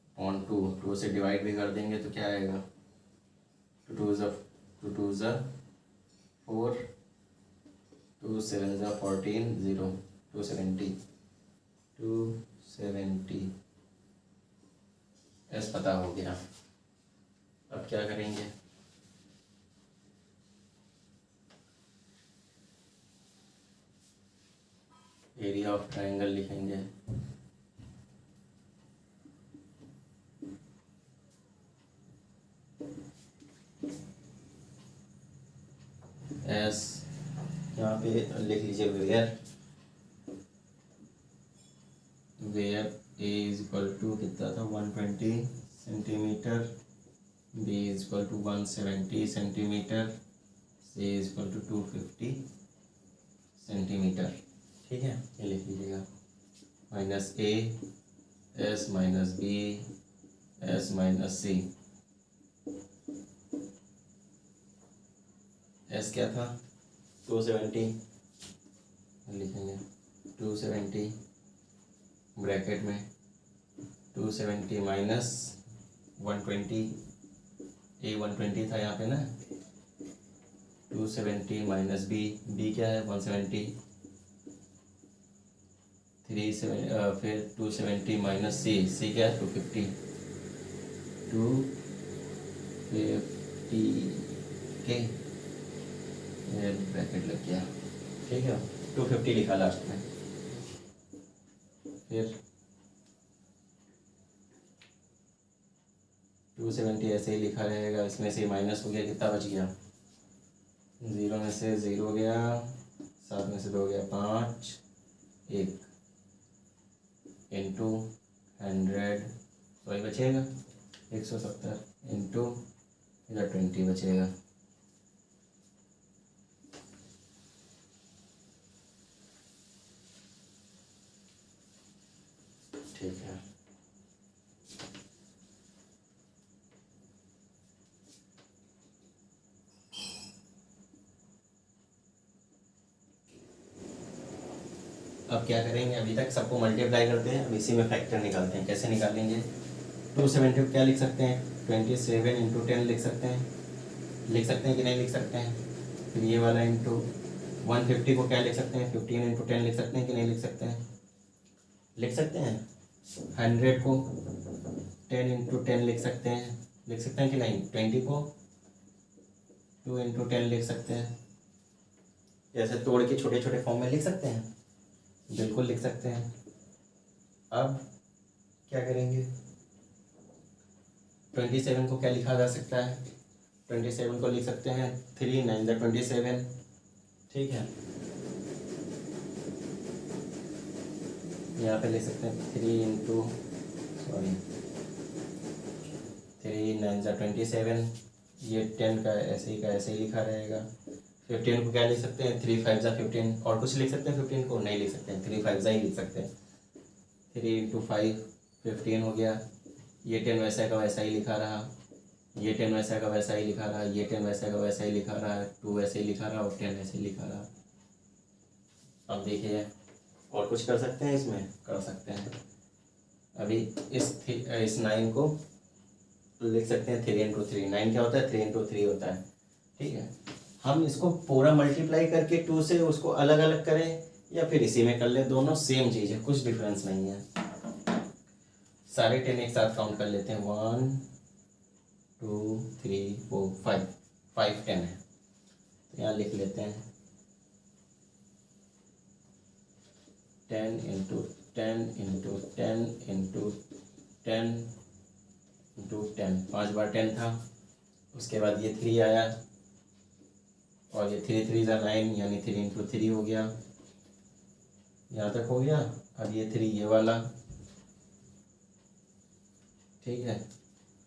अपॉन 2 से डिवाइड भी कर देंगे तो क्या आएगा, 2 2 4, 2 7 14 0, 270 एस पता हो गया। अब क्या करेंगे, एरिया ऑफ ट्रायंगल लिखेंगे। एस यहाँ पे लिख लीजिए where A is equal to कितना था 120 centimetre, B is equal to 170 centimetre, C is equal to 250 centimetre. ठीक है, ये लिख लीजिएगा minus A S minus B S minus C. S क्या था 270, लिखेंगे 270 ब्रैकेट में 270 माइनस 120, ए 120 था यहाँ पे ना, 270 माइनस बी क्या है 170, फिर 270 माइनस सी क्या है 250 के, ये ब्रैकेट लग गया। ठीक है, 250 लिखा लास्ट में, फिर 270 ऐसे ही लिखा रहेगा, इसमें से माइनस हो गया, कितना बच गया, 0 में से 0 गया, 7 में से 2 गया 5, 1 इंटू 100, सॉरी बचेगा 170 इंटू इधर 20 बचेगा। ठीक है, अब क्या करेंगे, अभी तक सबको मल्टीप्लाई करते हैं, अब इसी में फैक्टर निकालते हैं। कैसे निकालेंगे, 270 क्या लिख सकते हैं, 27 इंटू 10 लिख सकते हैं, कि नहीं लिख सकते हैं। फिर ये वाला इंटू 150 को क्या लिख सकते हैं, 15 इंटू 10 लिख सकते हैं कि नहीं लिख सकते हैं, लिख सकते हैं। 100 को 10 इंटू 10 लिख सकते हैं कि नहीं। 20 को 2 इंटू 10 लिख सकते हैं। जैसे तोड़ के छोटे छोटे फॉर्म में लिख सकते हैं, बिल्कुल लिख सकते हैं। अब क्या करेंगे, 27 को क्या लिखा जा सकता है, 27 को लिख सकते हैं 3 9 27, ठीक है। यहाँ पे लिख सकते हैं 3 इंटू 3 9 27, ये 10 का ऐसे ही लिखा रहेगा। 15 को क्या लिख सकते हैं, 3 5 15, और कुछ लिख सकते हैं 15 को, नहीं लिख सकते हैं, 3 5 ही लिख सकते हैं। 3 इंटू 5 15 हो गया। ये 10 वैसा का वैसा ही लिखा रहा, ये 10 वैसा का वैसा ही लिखा रहा, ये 10 वैसा का वैसा ही लिखा रहा, 2 वैसे ही लिखा रहा और 10 वैसे ही लिखा रहा। अब देखिए और कुछ कर सकते हैं, इसमें कर सकते हैं। अभी इस 9 को लिख सकते हैं 3 इंटू 3, 9 क्या होता है, 3 इंटू 3 होता है, ठीक है। हम इसको पूरा मल्टीप्लाई करके 2 से उसको अलग अलग करें या फिर इसी में कर ले, दोनों सेम चीज़ है, कुछ डिफरेंस नहीं है। सारे 10 एक साथ काउंट कर लेते हैं, 1 2 3 4 5, 5 10 है, तो यहाँ लिख लेते हैं 10 इंटू 10 इंटू 10 इंटू 10 इंटू 10, 5 बार 10 था। उसके बाद ये 3 आया और ये 3 3 9, यानी 3 इंटू 3 हो गया, यहाँ तक हो गया। अब ये 3 ये वाला, ठीक है,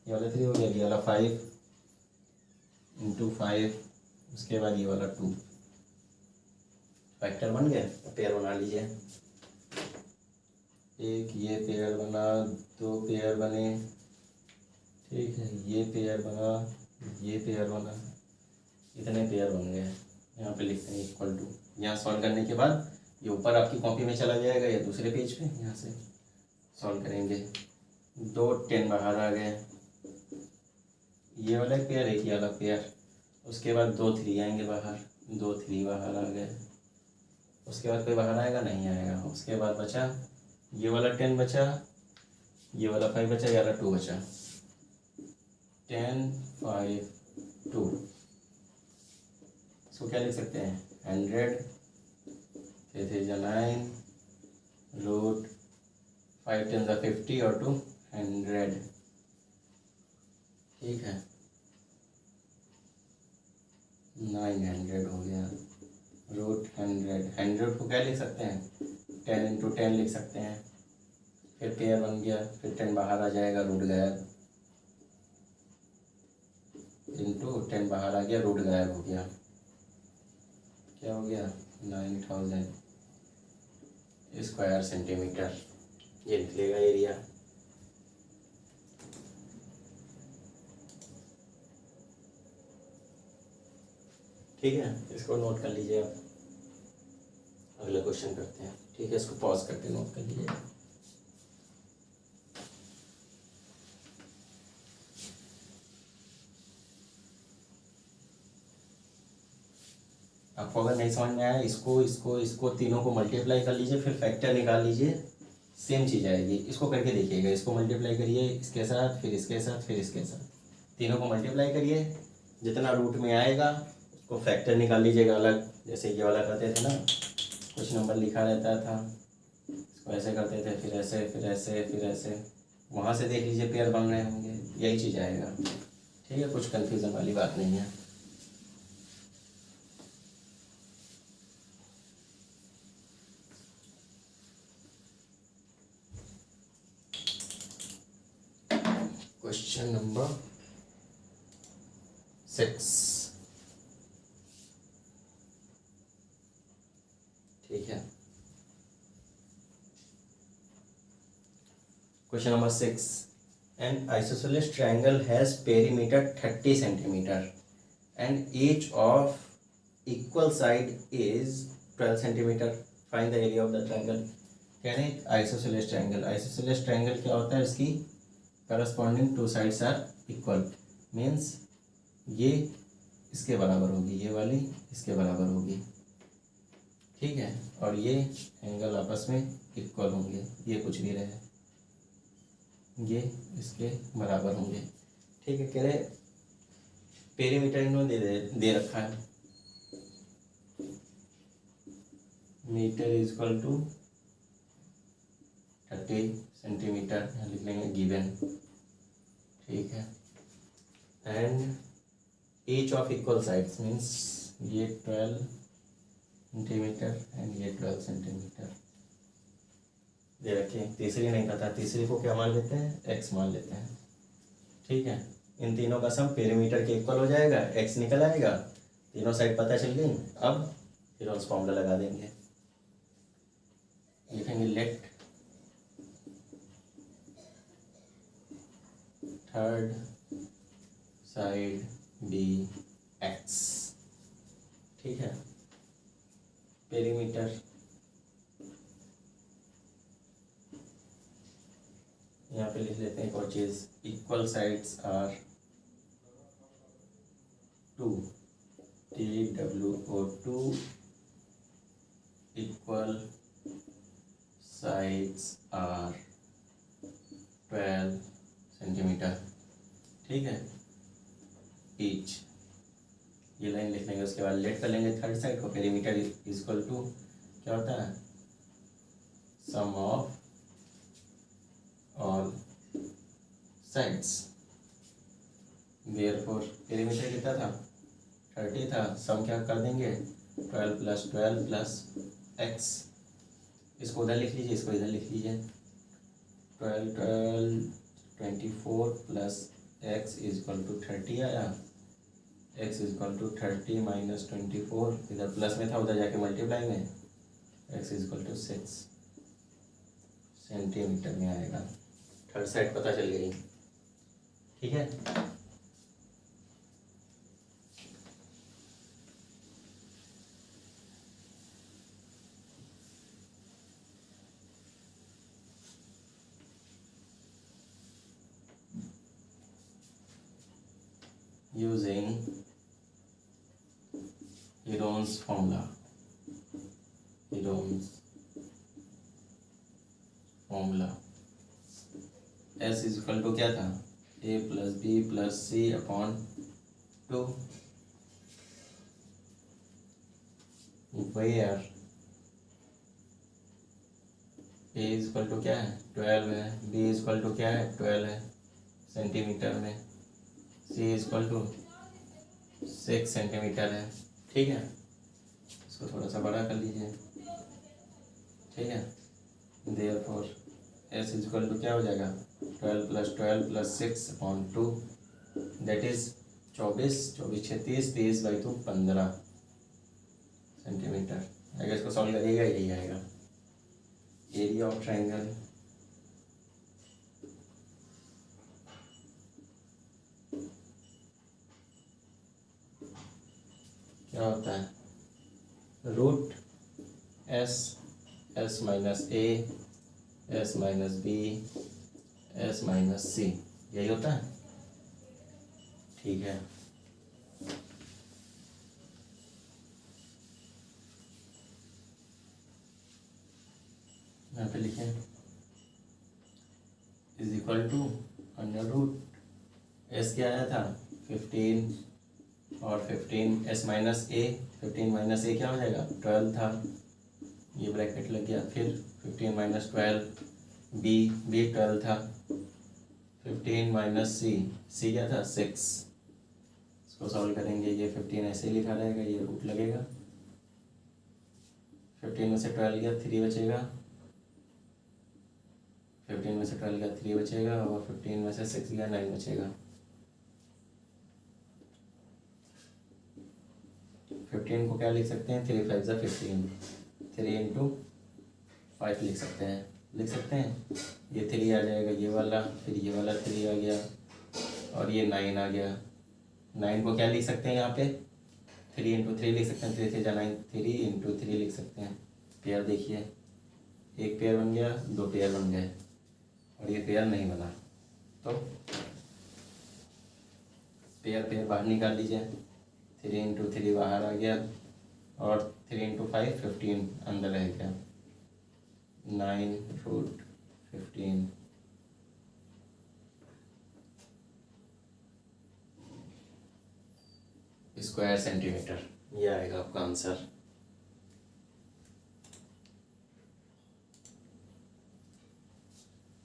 ये वाला 3 हो गया, ये वाला 5 इंटू 5, उसके बाद ये वाला 2, फैक्टर बन गया। पेयर बना लीजिए, एक ये पेयर बना, 2 पेयर बने, ठीक है, ये पेयर बना, ये पेयर बना, इतने पेयर बन गए। यहाँ पे लिखते हैं इक्वल टू, यहाँ सॉल्व करने के बाद ये ऊपर आपकी कॉपी में चला जाएगा या दूसरे पेज पे, यहाँ से सॉल्व करेंगे। 2 10 बाहर आ गए, ये वाला पेयर एक ये वाला पेयर, उसके बाद 2 3 आएंगे बाहर, 2 3 बाहर आ गए, उसके बाद कोई बाहर आएगा नहीं आएगा। उसके बाद बचा ये वाला 10 बचा, ये वाला 5 बचा, ये वाला 2 बचा, 10 5 2। इसको क्या लिख सकते हैं, 100 3 9 रूट 5 10 50 और 2 100, ठीक है, 900 हो गया। रूट 100 को क्या लिख सकते हैं, 10 इंटू 10 लिख सकते हैं। फिर पेयर बन गया, फिर 10 बाहर आ जाएगा, रूट गायब, इंटू 10 बाहर आ गया, रूट गायब हो गया, क्या हो गया 9000 स्क्वायर सेंटीमीटर, ये निकलेगा एरिया। ठीक है, इसको नोट कर लीजिए आप, अगला क्वेश्चन करते हैं, ठीक है। इसको पॉज करके नोट कर लीजिए। आपको अगर नहीं समझ में आया, इसको तीनों को मल्टीप्लाई कर लीजिए, फिर फैक्टर निकाल लीजिए, सेम चीज़ आएगी। इसको करके देखिएगा, इसको मल्टीप्लाई करिए इसके साथ, फिर इसके साथ, फिर इसके साथ, तीनों को मल्टीप्लाई करिए, जितना रूट में आएगा उसको फैक्टर निकाल लीजिएगा अलग। जैसे ये वाला करते थे ना, कुछ नंबर लिखा रहता था, इसको ऐसे करते थे, फिर ऐसे, फिर ऐसे, फिर ऐसे, वहाँ से देख लीजिए पेयर बन रहे होंगे, यही चीज़ आएगा, ठीक है। कुछ कन्फ्यूज़न वाली बात नहीं है। क्वेश्चन नंबर 6, ठीक है। Question number 6, N isosceles triangle has perimeter 30 centimetre and each of equal side is 12 centimetre. Find the area of the triangle. कह रहे हैं आइसोसेलेस ट्रायंगल। आइसोसेलेस ट्रायंगल क्या होता है, इसकी corresponding two sides are equal, means ये इसके बराबर होगी, ये वाली इसके बराबर होगी, ठीक है, और ये एंगल आपस में इक्वल होंगे, ये कुछ भी रहे, ये इसके बराबर होंगे, ठीक है। कह रहे पेरीमीटर इन्होंने दे रखा है, metre is equal to 30 centimetre, यहाँ लिख लेंगे गिवन, ठीक है। And each of equal sides means ये 12 सेंटीमीटर एंड ये 12 सेंटीमीटर दे रखे। तीसरी नहीं पता, तीसरी को क्या मान लेते हैं, एक्स मान लेते हैं, ठीक है। इन तीनों का सम पेरीमीटर के इक्वल हो जाएगा, एक्स निकल आएगा, तीनों साइड पता चल गई। अब फिर उस फॉर्मूला लगा देंगे, लिखेंगे let third side be x, ठीक है। पेरीमीटर यहाँ पे लिख लेते हैं एक और चीज, equal sides are 2, TWO2 equal sides are 12 centimetre, ठीक है, ईच। ये लाइन लिख लेंगे, उसके बाद लेट कर लेंगे थर्ड साइड को। पेरीमीटर इज इक्वल टू क्या होता है, sum of all sides, therefore perimeter कितना था, 30 था, सम क्या कर देंगे 12 + 12 + x, इसको उधर लिख लीजिए, इसको इधर लिख लीजिए, 12 12 24 + x इज इक्वल टू 30 आया, x इज इक्वल टू 30 - 24, इधर प्लस में था उधर जाके मल्टीप्लाई में, x is equal to 6 centimetre में आएगा। थर्ड साइड पता चल गई, ठीक है। using Heron's formula, S is equal to क्या था, A + B + C upon 2, where A is equal to क्या है 12 है, B इज इक्वल टू क्या है 12 है सेंटीमीटर में, C is equal to 6 centimetre है, ठीक है। इसको थोड़ा सा बड़ा कर लीजिए, ठीक है। Therefore S is equal to क्या हो जाएगा 12 + 12 + 6 अपॉन 2, दैट इज 24 24 36 30/2 15 सेंटीमीटर। अगर इसको सॉल्व करिएगा यही आएगा एरिया ऑफ ट्रायंगल, क्या होता है root S S - A S - B S - C, यही होता है, ठीक है। यहाँ पे लिखें इज इक्वल टू √, S क्या आया था 15 और 15 S - A, 15 - A क्या हो जाएगा 12 था, ये ब्रैकेट लग गया, फिर 15 - 12 B 12 था, 15 - C क्या था 6, इसको सॉल्व करेंगे, ये 15 ऐसे ही लिखा रहेगा, ये रूट लगेगा, 15 में से 12 गया 3 बचेगा, 15 में से 12 गया 3 बचेगा, और 15 में से 6 गया 9 बचेगा। 15 को क्या लिख सकते हैं 3 × 5 = 15, 3 × 5 लिख सकते हैं, ये 3 आ जाएगा, ये वाला, फिर ये वाला 3 आ गया, और ये 9 आ गया। 9 को क्या लिख सकते हैं यहाँ पे 3 × 3 लिख सकते हैं, 3 × 3 = 9, 3 × 3 लिख सकते हैं, पेयर देखिए, एक पेयर बन गया, दो पेयर बन गए, और ये पेयर नहीं बना, तो पेयर बाहर निकाल लीजिए। 3 इंटू 3 बाहर आ गया, और 3 इंटू 5 15 अंदर रह गया, 9√15 स्क्वायर सेंटीमीटर। ये आएगा आपका आंसर।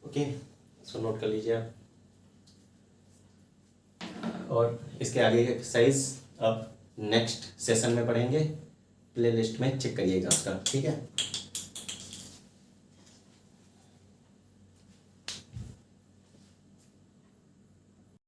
ओके, इसको नोट कर लीजिए आप। और इसके आगे के एक्सरसाइज अब नेक्स्ट सेशन में पढ़ेंगे, प्लेलिस्ट में चेक करिएगा उसका, ठीक है।